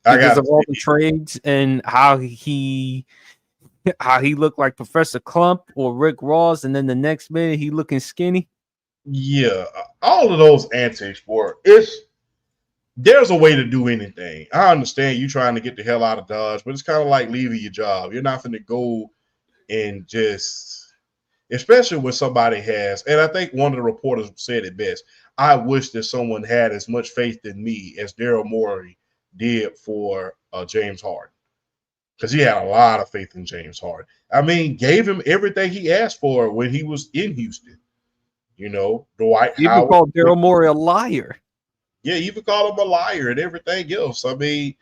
Because of all the trades and how he looked like Professor Clump or Rick Ross, and then the next minute he looking skinny. Yeah, all of those antics for there's a way to do anything. I understand you trying to get the hell out of Dodge, but it's kind of like leaving your job. You're not going to go and just, especially when somebody has, and I think one of the reporters said it best. I wish that someone had as much faith in me as Daryl Morey did for James Harden, because he had a lot of faith in James Harden. I mean, gave him everything he asked for when he was in Houston. Dwight Even Howard called Daryl Morey a liar. Yeah, even called him a liar and everything else. I mean,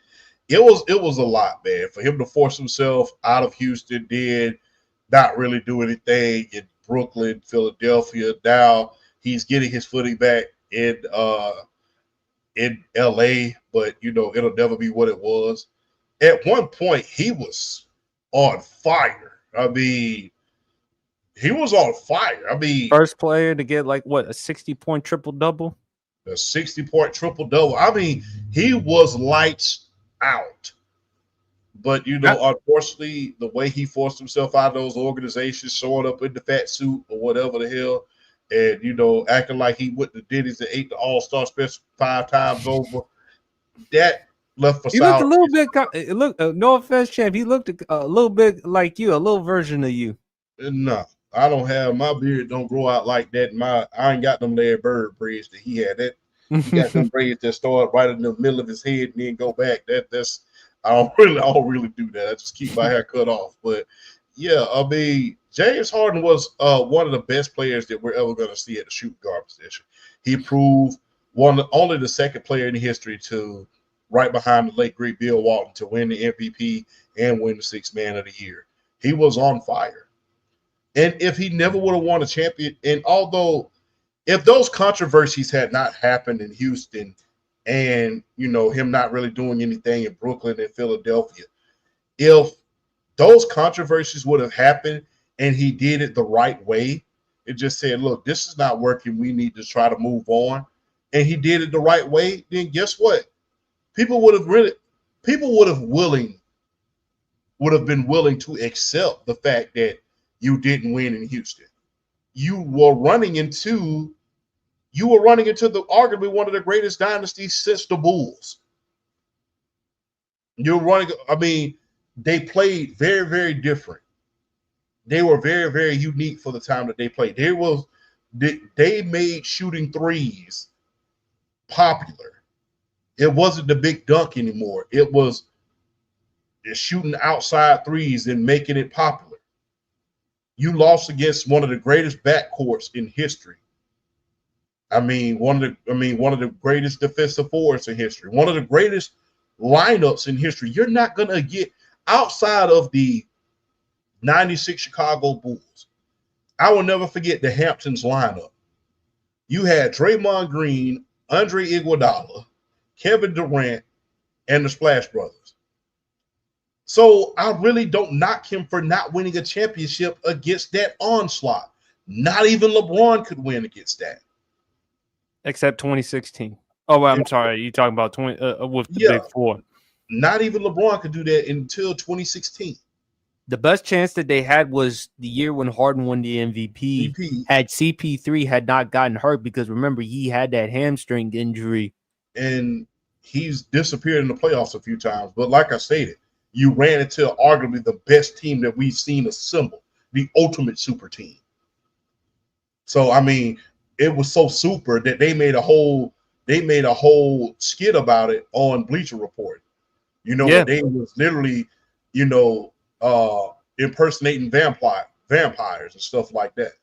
it was a lot, man, for him to force himself out of Houston, did not really do anything in Brooklyn, Philadelphia. Now he's getting his footing back in LA, but it'll never be what it was. At one point, he was on fire. I mean, he was on fire. I mean, first player to get like what, a 60-point triple-double? A 60-point triple-double. I mean, he was lights out. But, unfortunately, the way he forced himself out of those organizations, showing up in the fat suit or whatever the hell, and, acting like he went to Denny's and ate the All-Star special 5 times over, that left for He looked a little bit, no offense, champ, he looked a little bit like you, a little version of you. No, I don't have, my beard don't grow out like that. I ain't got them Larry Bird braids that he had. That he got them braids that start right in the middle of his head and then go back. That's I don't really do that. I just keep my hair cut off. But yeah, I mean, James Harden was one of the best players that we're ever going to see at the shooting guard position. He proved only the second player in history to, right behind the late great Bill Walton, to win the MVP and win the Sixth Man of the Year. He was on fire. And if he never would have won a champion, and although if those controversies had not happened in Houston and, him not really doing anything in Brooklyn and Philadelphia, if those controversies would have happened and he did it the right way, it just said, look, this is not working. We need to try to move on. And he did it the right way. Then guess what? People would have been willing to accept the fact that you didn't win in Houston. You were running into the arguably one of the greatest dynasties since the Bulls. They played very, very different. They were very, very unique for the time that they played. They made shooting threes popular. It wasn't the big dunk anymore. It was shooting outside threes and making it popular. You lost against one of the greatest backcourts in history. One of the greatest defensive forwards in history. One of the greatest lineups in history. You're not going to get outside of the 96 Chicago Bulls. I will never forget the Hamptons lineup. You had Draymond Green, Andre Iguodala, Kevin Durant, and the Splash Brothers. So I really don't knock him for not winning a championship against that onslaught. Not even LeBron could win against that. Except 2016. Oh, well, I'm sorry. You're talking about with the Big Four. Not even LeBron could do that until 2016. The best chance that they had was the year when Harden won the MVP. Had CP3 had not gotten hurt, because remember, he had that hamstring injury. And he's disappeared in the playoffs a few times. But like I stated, you ran into arguably the best team that we've seen assemble, the ultimate super team. So, it was so super that they made a whole skit about it on Bleacher Report. They was literally, impersonating vampires and stuff like that.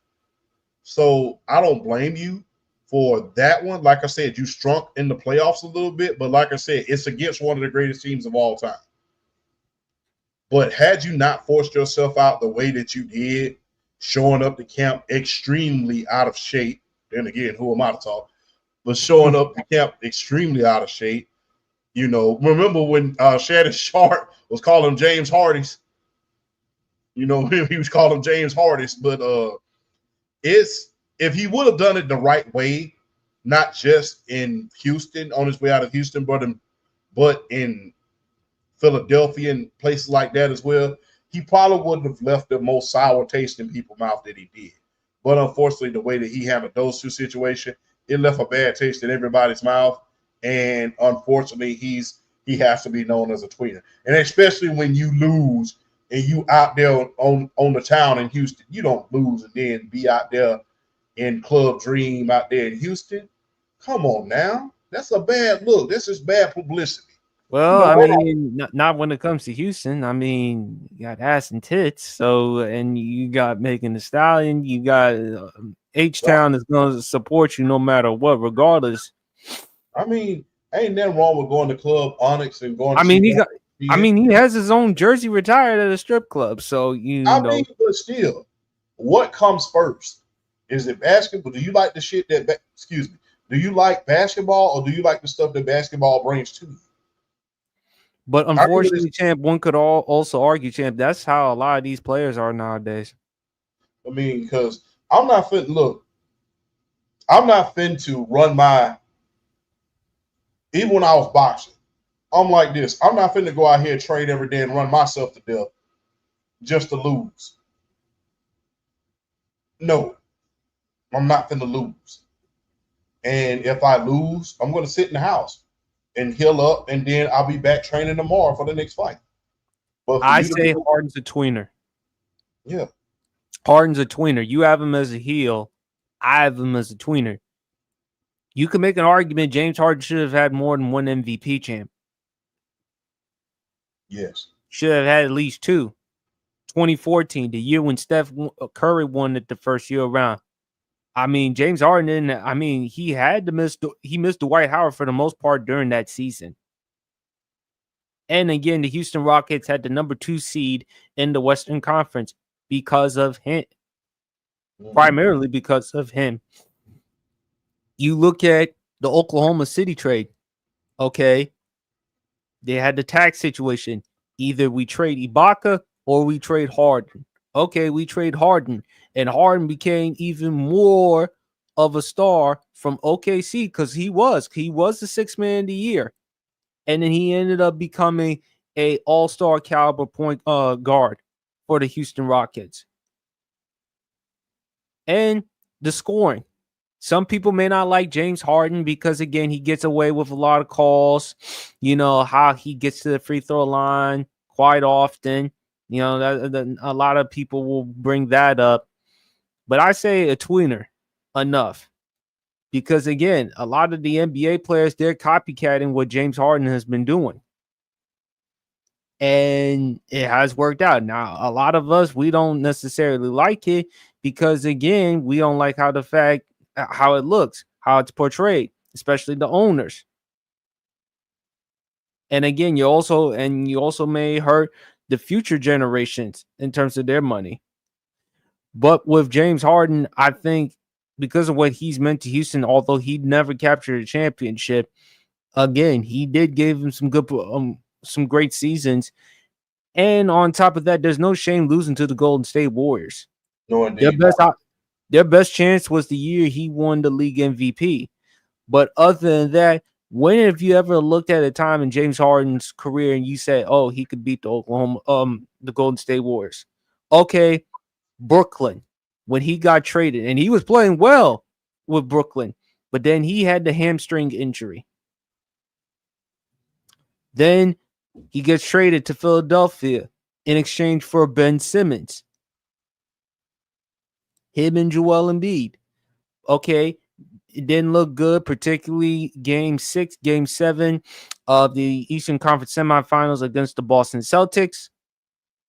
So I don't blame you for that one. Like I said, you strunk in the playoffs a little bit, but like I said, it's against one of the greatest teams of all time. But had you not forced yourself out the way that you did, showing up to camp extremely out of shape, then again, who am I to talk? But showing up to camp extremely out of shape. Remember when Shannon Sharp was calling James Hardy's? He was calling James Hardy's. But if he would have done it the right way, not just in Houston, on his way out of Houston, but in Philadelphia and places like that as well, he probably wouldn't have left the most sour taste in people's mouth that he did. But unfortunately, the way that he handled those two situations, it left a bad taste in everybody's mouth. And unfortunately, he has to be known as a tweener. And especially when you lose and you out there on the town in Houston, you don't lose and then be out there in Club Dream out there in Houston. Come on now. That's a bad look. This is bad publicity. Well, not when it comes to Houston. You got ass and tits. So, and you got Megan Thee Stallion. You got H-Town is going to support you no matter what, regardless. Ain't nothing wrong with going to Club Onyx and going. He has his own jersey retired at a strip club. So but still, what comes first? Is it basketball? Do you like the shit that? Excuse me. Do you like basketball, or do you like the stuff that basketball brings to you? But unfortunately, champ, one could also argue, champ, that's how a lot of these players are nowadays. Because I'm not fin to run my. Even when I was boxing, I'm like this. I'm not finna go out here, train every day, and run myself to death just to lose. No, I'm not finna lose. And if I lose, I'm gonna sit in the house and heal up, and then I'll be back training tomorrow for the next fight. But I say Harden's a tweener. Yeah. Harden's a tweener. You have him as a heel. I have him as a tweener. You can make an argument James Harden should have had more than one MVP, champ. Yes. Should have had at least two. 2014, the year when Steph Curry won it the first year around. I mean, James Harden didn't. I mean, he missed Dwight Howard for the most part during that season. And again, the Houston Rockets had the number 2 seed in the Western Conference because of him, primarily because of him. You look at the Oklahoma City trade, okay? They had the tax situation. Either we trade Ibaka or we trade Harden. Okay, we trade Harden, and Harden became even more of a star from OKC because he was the 6th man of the year, and then he ended up becoming a all-star caliber point guard for the Houston Rockets. And the scoring. Some people may not like James Harden because, again, he gets away with a lot of calls. You know, how he gets to the free throw line quite often. You know, a lot of people will bring that up. But I say a tweener enough. Because, again, a lot of the NBA players, they're copycatting what James Harden has been doing. And it has worked out. Now, a lot of us, we don't necessarily like it because, again, we don't like how it looks, how it's portrayed, especially the owners. And again, you also may hurt the future generations in terms of their money. But with James Harden, I think because of what he's meant to Houston, although he never captured a championship, again, he did give him some great seasons. And on top of that, there's no shame losing to the Golden State Warriors. No, indeed. Their best chance was the year he won the league MVP. But other than that, when have you ever looked at a time in James Harden's career and you said, "Oh, he could beat the Golden State Warriors"? Okay, Brooklyn, when he got traded, and he was playing well with Brooklyn, but then he had the hamstring injury. Then he gets traded to Philadelphia in exchange for Ben Simmons. Him and Joel Embiid. Okay, it didn't look good, particularly game 6, game 7 of the Eastern Conference semifinals against the Boston Celtics.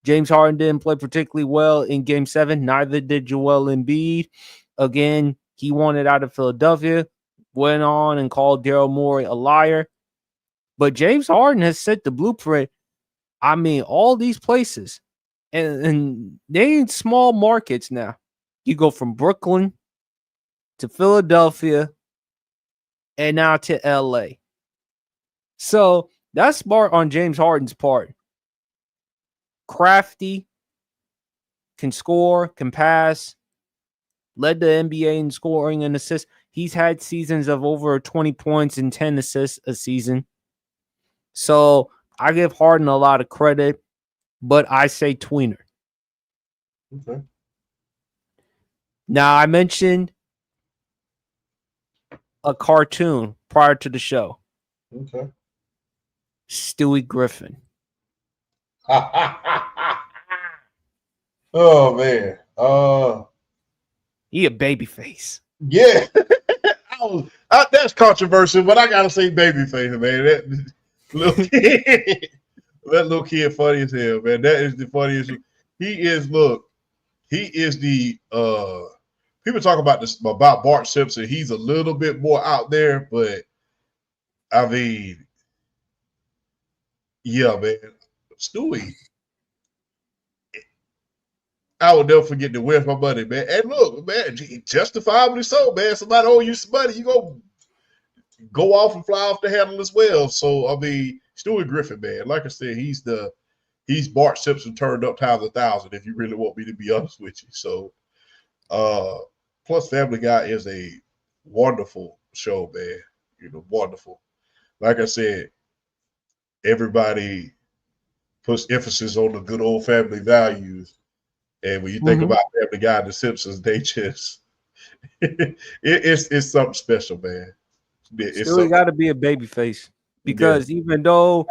James Harden didn't play particularly well in game 7. Neither did Joel Embiid. Again, he wanted out of Philadelphia, went on and called Daryl Morey a liar. But James Harden has set the blueprint. I mean, all these places, and they ain't small markets now. You go from Brooklyn to Philadelphia, and now to LA. So that's smart on James Harden's part. Crafty, can score, can pass, led the NBA in scoring and assists. He's had seasons of over 20 points and 10 assists a season. So I give Harden a lot of credit, but I say tweener. Okay. Now, I mentioned a cartoon prior to the show. Okay. Stewie Griffin. Oh man. He a baby face. Yeah. That's controversial, but I gotta say babyface, man. That little kid funny as hell, man. That is the funniest. He is the people talk about this about Bart Simpson. He's a little bit more out there, but I mean, yeah, man. Stewie, I will never forget to win my money, man. And look, man, justifiably so, man. Somebody owe you some money, you go off and fly off the handle as well. So I mean, Stewie Griffin, man. Like I said, he's Bart Simpson turned up times 1,000. If you really want me to be honest with you. So, plus Family Guy is a wonderful show, man. You know, wonderful. Like I said, everybody puts emphasis on the good old family values. And when you think about Family Guy and the Simpsons, they just it's something special, man. Stewie got to be a baby face because even though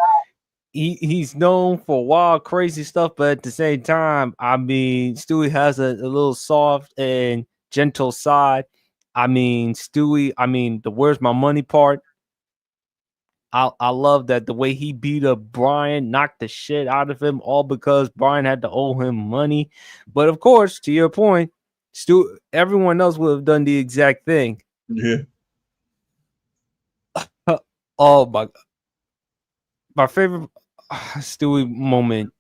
he's known for wild, crazy stuff, but at the same time, I mean, Stewie has a little soft and gentle side. I mean, Stewie, the "where's my money" part, I love that the way he beat up Brian, knocked the shit out of him, all because Brian had to owe him money. But of course, to your point, everyone else would have done the exact thing. Yeah. Oh my favorite Stewie moment.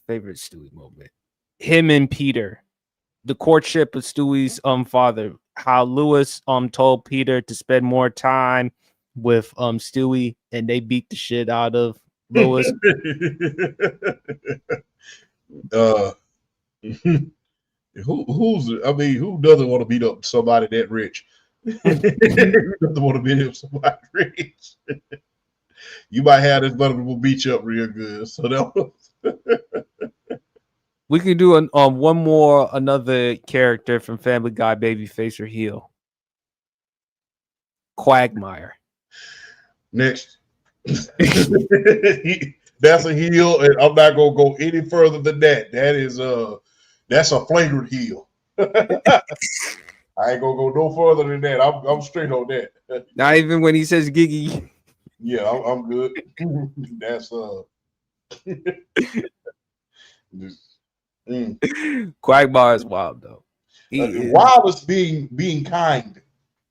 Favorite Stewie moment. Him and Peter. The courtship of Stewie's father. How Lewis told Peter to spend more time with Stewie, and they beat the shit out of Lewis. Who doesn't want to beat up somebody that rich? Who doesn't want to beat up somebody rich? You might have this brother will beat you up real good. So that was We can do one more another character from Family Guy, babyface or heel. Quagmire. Next. That's a heel, and I'm not gonna go any further than that. That's a flagrant heel. I ain't gonna go no further than that. I'm straight on that. Not even when he says Giggy. Yeah, I'm good. That's Quagmire is wild though. Wild is being kind.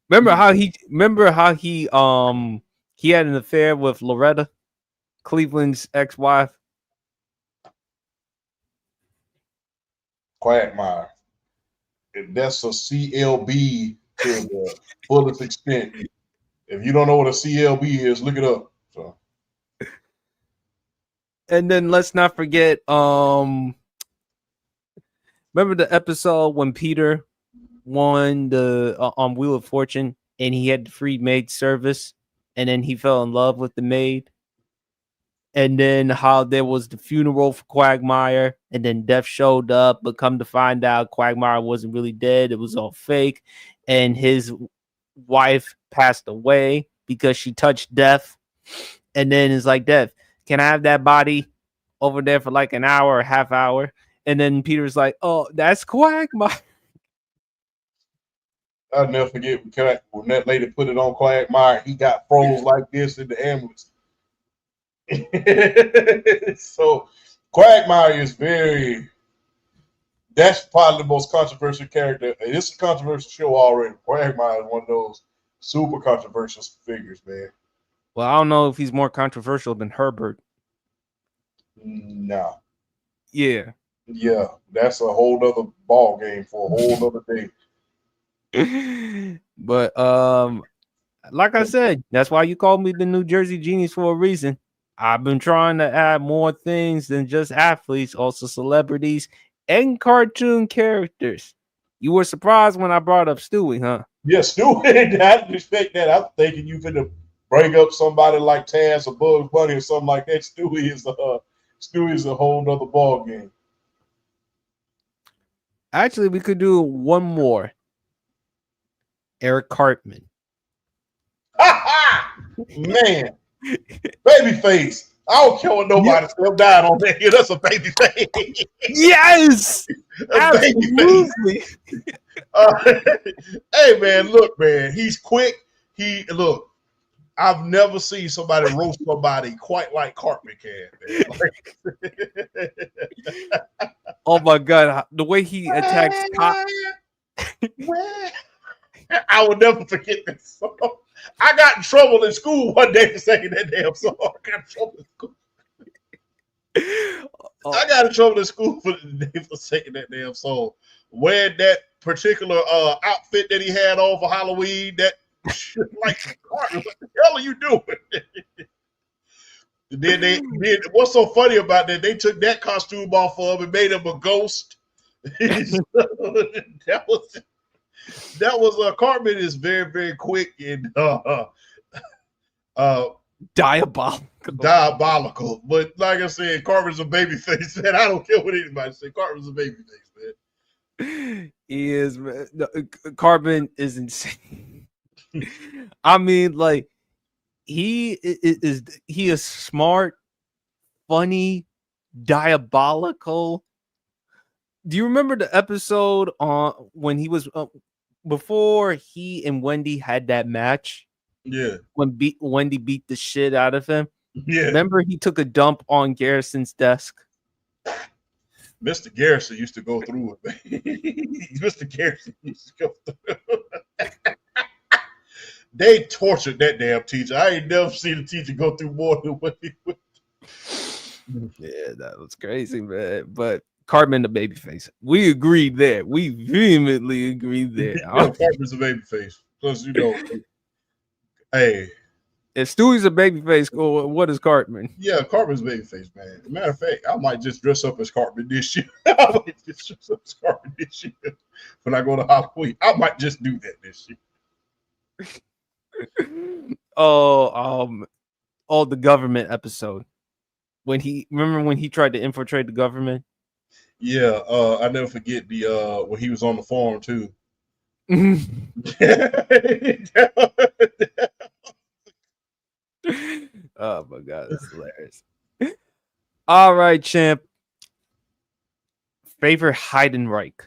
Remember how he had an affair with Loretta, Cleveland's ex-wife. Quagmire. That's a CLB to the fullest extent. If you don't know what a CLB is, look it up. So. And then let's not forget, remember the episode when Peter won the Wheel of Fortune and he had the free maid service, and then he fell in love with the maid. And then how there was the funeral for Quagmire, and then Death showed up, but come to find out Quagmire wasn't really dead. It was all fake. And his wife passed away because she touched Death. And then it's like, Death, can I have that body over there for like an hour or half hour? And then Peter's like, oh, that's Quagmire. I'll never forget when that lady put it on Quagmire, he got froze like this in the ambulance. So Quagmire is that's probably the most controversial character. It's a controversial show already. Quagmire is one of those super controversial figures, man. Well, I don't know if he's more controversial than Herbert. No. Yeah. Yeah, that's a whole other ball game for a whole other day. But like I said, that's why you called me the New Jersey Genius for a reason. I've been trying to add more things than just athletes, also celebrities and cartoon characters. You were surprised when I brought up Stewie, huh? Yeah, Stewie. I didn't expect that. I'm thinking you finna bring up somebody like Taz or Bugs Bunny or something like that. Stewie is a whole nother ball game. Actually, we could do one more. Eric Cartman. Man. Babyface. I don't care what nobody still died on that here. That's a babyface. Yes, absolutely. Hey man, look, man, he's quick. I've never seen somebody roast somebody quite like Cartman can. Man. Oh my god, the way he attacks Top. I will never forget this song. I got in trouble in school one day for saying that damn song. I got in trouble in school. I got in trouble in school for saying that damn song. Wearing that particular outfit that he had on for Halloween, that like, what the hell are you doing? Then what's so funny about that? They took that costume off of him and made him a ghost. That was Cartman is very, very quick and diabolical. But like I said, Cartman's a babyface, man. I don't care what anybody say. Cartman's a babyface, man. He is, man. Cartman is insane. I mean, like he is smart, funny, diabolical. Do you remember the episode on when he was before he and Wendy had that match, Yeah. when Wendy beat the shit out of him, Yeah. remember he took a dump on Garrison's desk? Mr. Garrison used to go through it, man. Mr. Garrison used to go through it. They tortured that damn teacher. I ain't never seen a teacher go through more than what he would. Yeah, that was crazy, man. But Cartman the babyface. We agreed there. We vehemently agreed there. Yeah, Cartman's a babyface. Plus, you know, hey. If Stewie's a babyface, what is Cartman? Yeah, Cartman's a babyface, man. Matter of fact, I might just dress up as Cartman this year. I might just dress up as Cartman this year when I go to Halloween. I might just do that this year. The government episode. When he tried to infiltrate the government. Yeah, I never forget the when he was on the farm too. Oh my god, that's hilarious. All right, champ. Favorite Heidenreich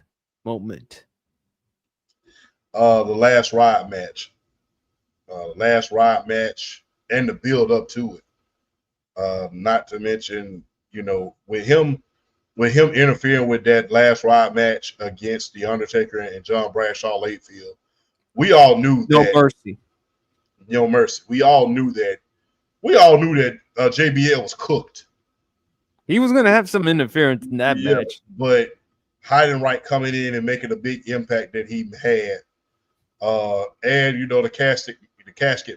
moment. The last Riot match. And the build up to it. Not to mention, you know, with him interfering with that last Riot match against The Undertaker and John Bradshaw Layfield, we all knew No that. mercy. No mercy. We all knew that JBL was cooked. He was going to have some interference in that match. But Heidenreich coming in and making a big impact that he had. And, you know, the casket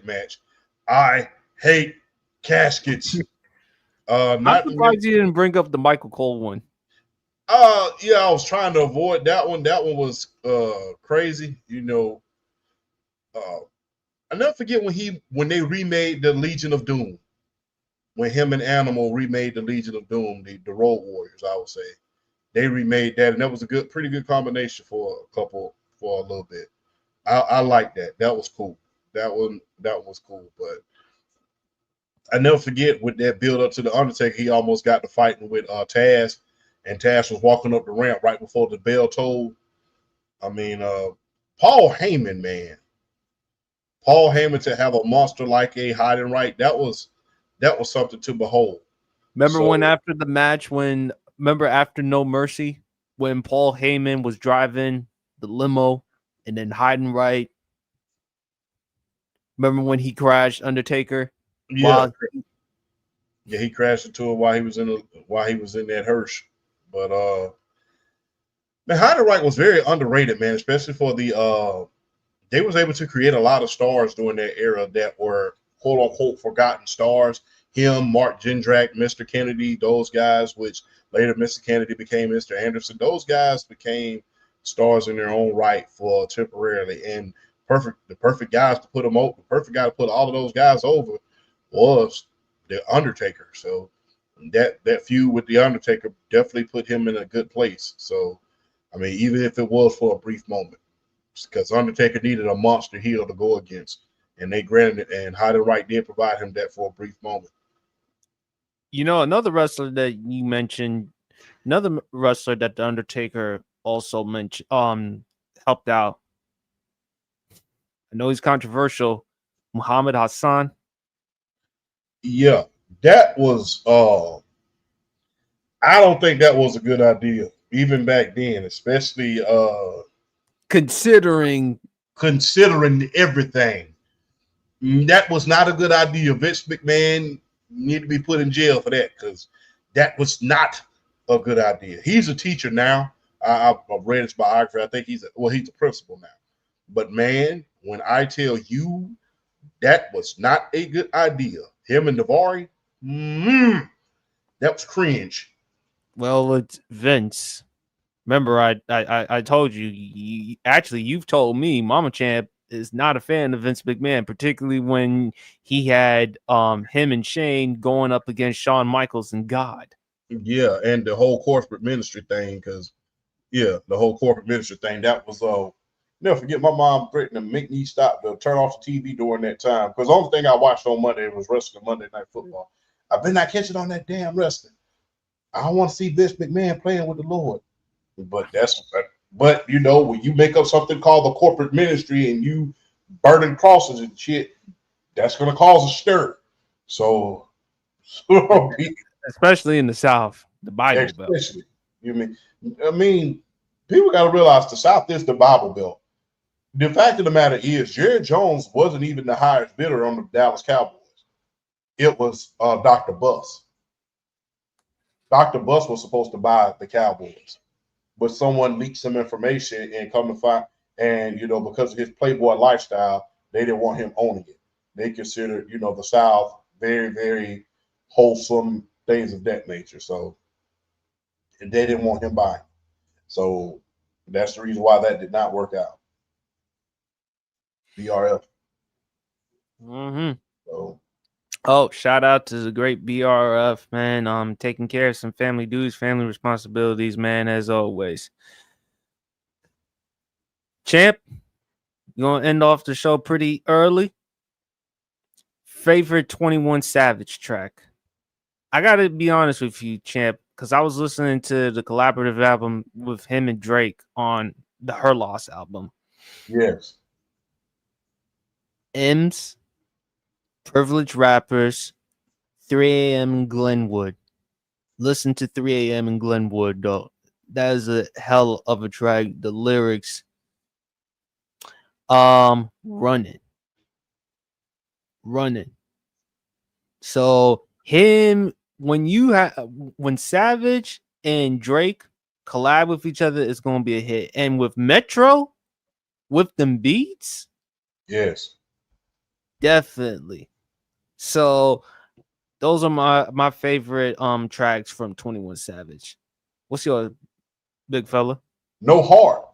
match. I hate caskets. I'm surprised you didn't bring up the Michael Cole one. Yeah, I was trying to avoid that one. That one was crazy. You know, I never forget when they remade the Legion of Doom. When him and Animal remade the Legion of Doom, the Road Warriors, I would say. They remade that, and that was a pretty good combination for a little bit. I like that. That was cool. That was cool. But I never forget with that build up to the Undertaker, he almost got to fighting with Taz, and Taz was walking up the ramp right before the bell tolled. I mean, Paul Heyman, man. Paul Heyman to have a monster like a Heidenreich, that was something to behold. Remember when after the match, after No Mercy, when Paul Heyman was driving the limo and then Heidenreich, remember when he crashed Undertaker? Yeah. Yeah, he crashed into it while he was in that Hearse. But man, Heidenreich was very underrated, man, especially for they was able to create a lot of stars during that era that were quote unquote forgotten stars. Him, Mark Jindrak, Mr. Kennedy, those guys, which later Mr. Kennedy became Mr. Anderson. Those guys became stars in their own right for temporarily. And the perfect guys to put them over, the perfect guy to put all of those guys over was the Undertaker. So that feud with the Undertaker definitely put him in a good place. So, I mean, even if it was for a brief moment, because Undertaker needed a monster heel to go against, and they granted it, and Heidenreich did provide him that for a brief moment. You know, another wrestler that you mentioned, another wrestler that the Undertaker also mentioned, helped out. I know he's controversial, Muhammad Hassan. Yeah, that was. I don't think that was a good idea, even back then, especially considering everything. That was not a good idea. Vince McMahon need to be put in jail for that, because that was not a good idea. He's a teacher now. I've read his biography. I think he's a principal now. But man, when I tell you that was not a good idea, him and Navari, that was cringe. Well, it's Vince. Remember, I told you, you've told me Mama Champ is not a fan of Vince McMahon, particularly when he had him and Shane going up against Shawn Michaels and God. Yeah, and the whole corporate ministry thing, that was never forget my mom threatened to make me stop to turn off the TV during that time, because the only thing I watched on Monday was wrestling, Monday Night Football. I've been not catching on that damn wrestling. I don't want to see Vince McMahon playing with the Lord. But But you know, when you make up something called the corporate ministry and you burning crosses and shit, that's gonna cause a stir. So, especially in the South, the Bible Belt. especially you mean, I mean, people got to realize the South is the Bible Belt. The fact of the matter is, Jerry Jones wasn't even the highest bidder on the Dallas Cowboys. It was Dr. Buss. Dr. Buss was supposed to buy the Cowboys, but someone leaked some information and come to find, and you know, because of his playboy lifestyle, they didn't want him owning it. They considered, you know, the South very, very wholesome, things of that nature. So and they didn't want him buying. So that's the reason why that did not work out. BRF. Mm-hmm. So Oh, shout out to the great BRF, man. Taking care of some family duties, family responsibilities, man, as always. Champ, you gonna end off the show pretty early. Favorite 21 Savage track. I gotta be honest with you, Champ, because I was listening to the collaborative album with him and Drake on the Her Loss album. yes. M's, Privileged Rappers, 3 a.m. in Glenwood. Listen to 3 a.m. in Glenwood, though. That is a hell of a track. The lyrics, running. So him when Savage and Drake collab with each other, it's gonna be a hit. And with Metro, with them beats, Yes. definitely. So those are my favorite tracks from 21 Savage. What's your big fella? No heart.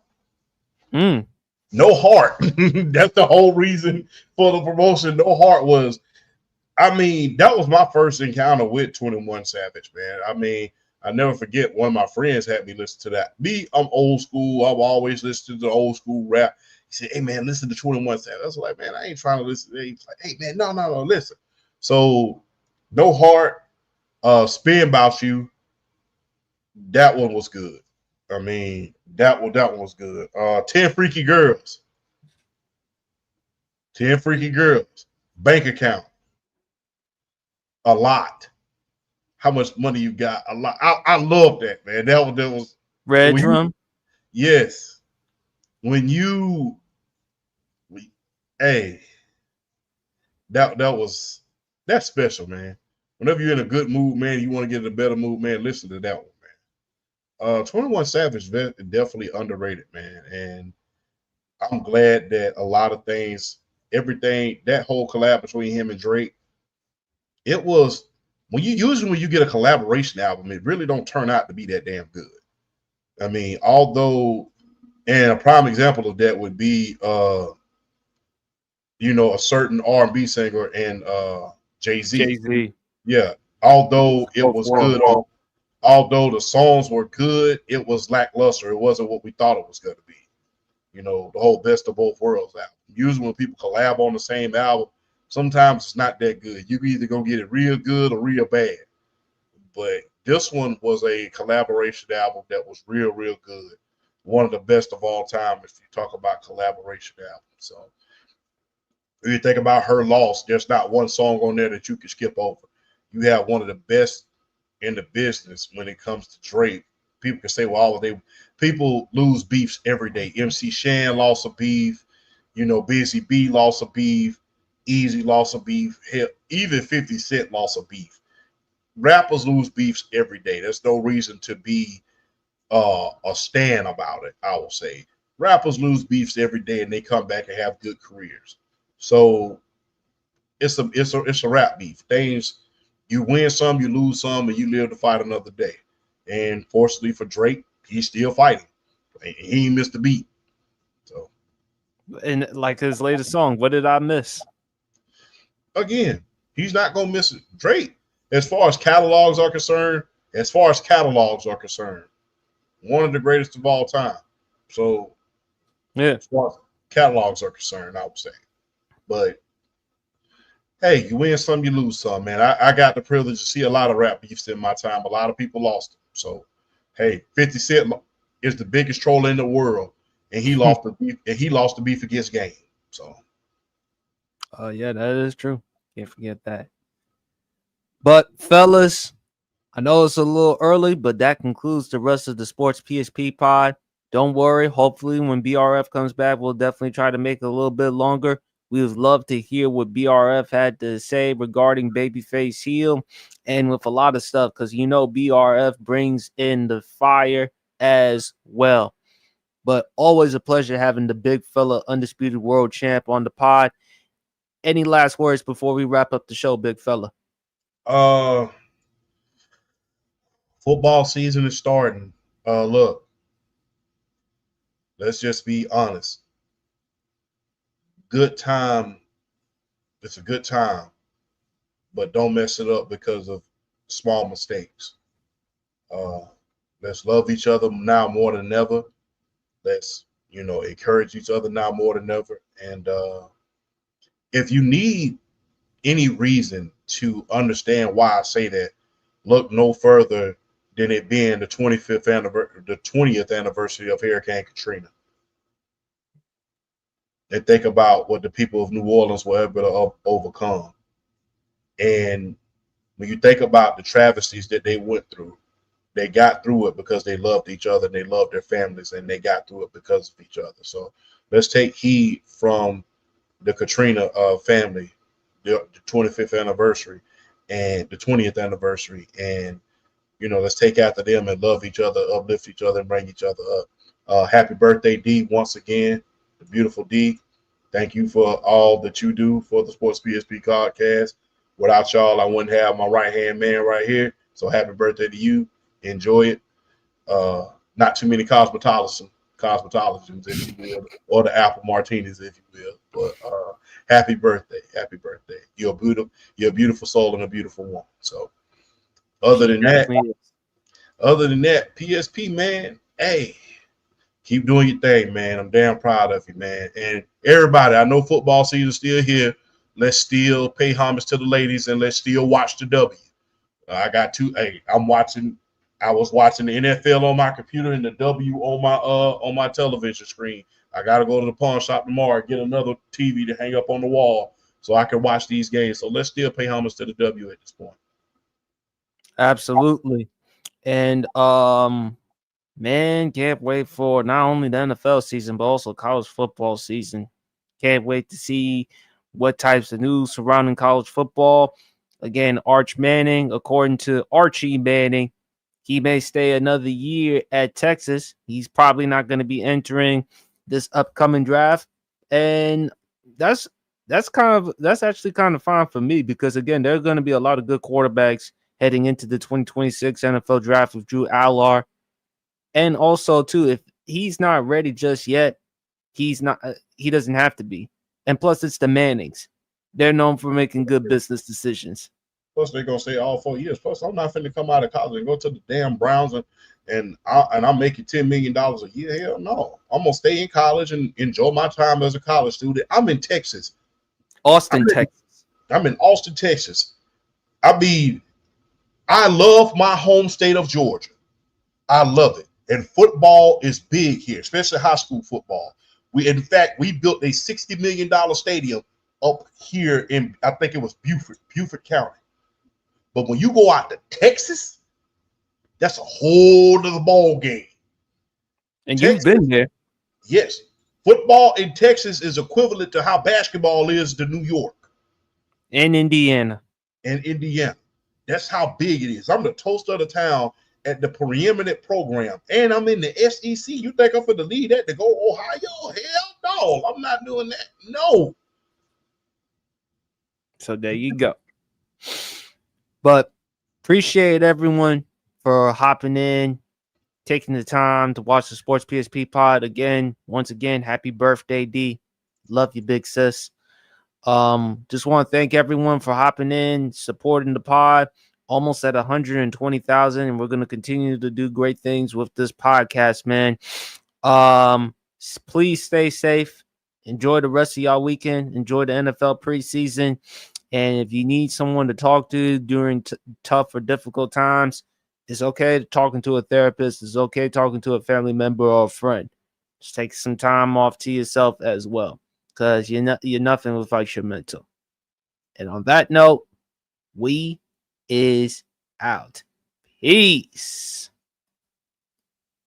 No heart. That's the whole reason for the promotion. No heart was, I mean, that was my first encounter with 21 Savage, man. I mean, I never forget one of my friends had me listen to that. Me, I'm old school. I've always listened to the old school rap. He said, hey, man, listen to 21 Savage. I was like, man, I ain't trying to listen. He's like, hey, man, no, listen. So, No Heart, Spin About You, that one was good. I mean, that one was good. 10 Freaky Girls. 10 Freaky Girls. Bank Account. A lot. How much money you got? A lot. I love that, man. That was Red Drum. Yes. When you hey, that's special, man. Whenever you're in a good mood, man, you want to get in a better mood, man, listen to that one, man. 21 Savage definitely underrated, man. And I'm glad that a lot of things, everything, that whole collab between him and Drake, it was when you get a collaboration album, it really don't turn out to be that damn good. I mean, although, and a prime example of that would be you know, a certain R&B singer and Jay-Z. Yeah. Although it was good although the songs were good, it was lackluster. It wasn't what we thought it was going to be. You know, the whole best of both worlds album. Usually when people collab on the same album, sometimes it's not that good. You either gonna get it real good or real bad. But this one was a collaboration album that was real, real good. One of the best of all time if you talk about collaboration albums. So if you think about Her Loss, there's not one song on there that you can skip over. You have one of the best in the business when it comes to Drake. People can say, well, people lose beefs every day. MC Shan lost a beef, you know, Busy B lost a beef, Easy lost a beef, hell, even 50 Cent lost a beef. Rappers lose beefs every day. There's no reason to be a stan about it, I will say. Rappers lose beefs every day and they come back and have good careers. So it's a rap beef. Things you win some, you lose some, and you live to fight another day. And fortunately for Drake, he's still fighting. He ain't missed a beat. So, and like his latest song, What Did I Miss? Again, he's not gonna miss it. Drake, as far as catalogs are concerned, one of the greatest of all time. So, yeah, as far as catalogs are concerned, I would say. But hey, you win some, you lose some, man. I got the privilege to see a lot of rap beefs in my time. A lot of people lost them. So, hey, 50 Cent, is the biggest troll in the world, and he lost the beef against Game. So, yeah, that is true. Can't forget that. But fellas, I know it's a little early, but that concludes the rest of the Sports PSP pod. Don't worry. Hopefully, when BRF comes back, we'll definitely try to make it a little bit longer. We would love to hear what BRF had to say regarding Babyface Heel and with a lot of stuff because you know BRF brings in the fire as well. But always a pleasure having the big fella, undisputed world champ on the pod. Any last words before we wrap up the show, big fella? Football season is starting. Look, let's just be honest. Good time. It's a good time, but don't mess it up because of small mistakes. Let's love each other now more than ever. Let's, encourage each other now more than ever. And if you need any reason to understand why I say that, look no further than it being the 20th anniversary of Hurricane Katrina. And think about what the people of New Orleans were able to overcome. And when you think about the travesties that they went through, they got through it because they loved each other and they loved their families, and they got through it because of each other. So let's take heed from the Katrina family, the 25th anniversary and the 20th anniversary. And, let's take after them and love each other, uplift each other, and bring each other up. Happy birthday, D, once again, the beautiful D. Thank you for all that you do for the Sports PSP podcast. Without y'all, I wouldn't have my right-hand man right here. So happy birthday to you. Enjoy it. Not too many cosmetologists, if you will, or the apple martinis, if you will. But happy birthday. Happy birthday. You're a beautiful soul and a beautiful woman. So other than that, PSP, man, hey, keep doing your thing, man. I'm damn proud of you, man. And everybody, I know football season's still here. Let's still pay homage to the ladies and let's still watch the W. I got two. Hey, I was watching the NFL on my computer and the W on my television screen. I got to go to the pawn shop tomorrow and get another TV to hang up on the wall so I can watch these games. So let's still pay homage to the W at this point. Absolutely. And man, can't wait for not only the NFL season but also college football season. Can't wait to see what types of news surrounding college football. Again, Arch Manning, according to Archie Manning, he may stay another year at Texas. He's probably not going to be entering this upcoming draft. And that's actually kind of fine for me because, again, there are going to be a lot of good quarterbacks heading into the 2026 NFL draft with Drew Allard. And also, too, if he's not ready just yet, he doesn't have to be. And plus, it's the Mannings. They're known for making good business decisions. Plus, they're gonna stay all 4 years. Plus, I'm not finna come out of college and go to the damn Browns and I'm making $10 million a year. Hell no. I'm gonna stay in college and enjoy my time as a college student. I'm in Texas. Texas. I'm in Austin, Texas. I love my home state of Georgia. I love it. And football is big here, especially high school football. We built a $60 million stadium up here in, I think it was Beaufort County. But when you go out to Texas, that's a whole other ball game. And Texas, you've been there. Yes. Football in Texas is equivalent to how basketball is to New York. And Indiana. That's how big it is. I'm the toast of the town at the preeminent program. And I'm in the SEC. You think I'm going to lead that to go Ohio? Hell no. I'm not doing that. No. So there you go. But appreciate everyone for hopping in, taking the time to watch the Sports PSP pod again. Once again, happy birthday, D. Love you, big sis. Just want to thank everyone for hopping in, supporting the pod. Almost at 120,000, and we're going to continue to do great things with this podcast, man. Please stay safe. Enjoy the rest of y'all weekend. Enjoy the NFL preseason. And if you need someone to talk to during tough or difficult times, It's okay talking to a therapist. It's okay talking to a family member or a friend. Just take some time off to yourself as well, because you're nothing without your mental. And on that note, we is out. Peace.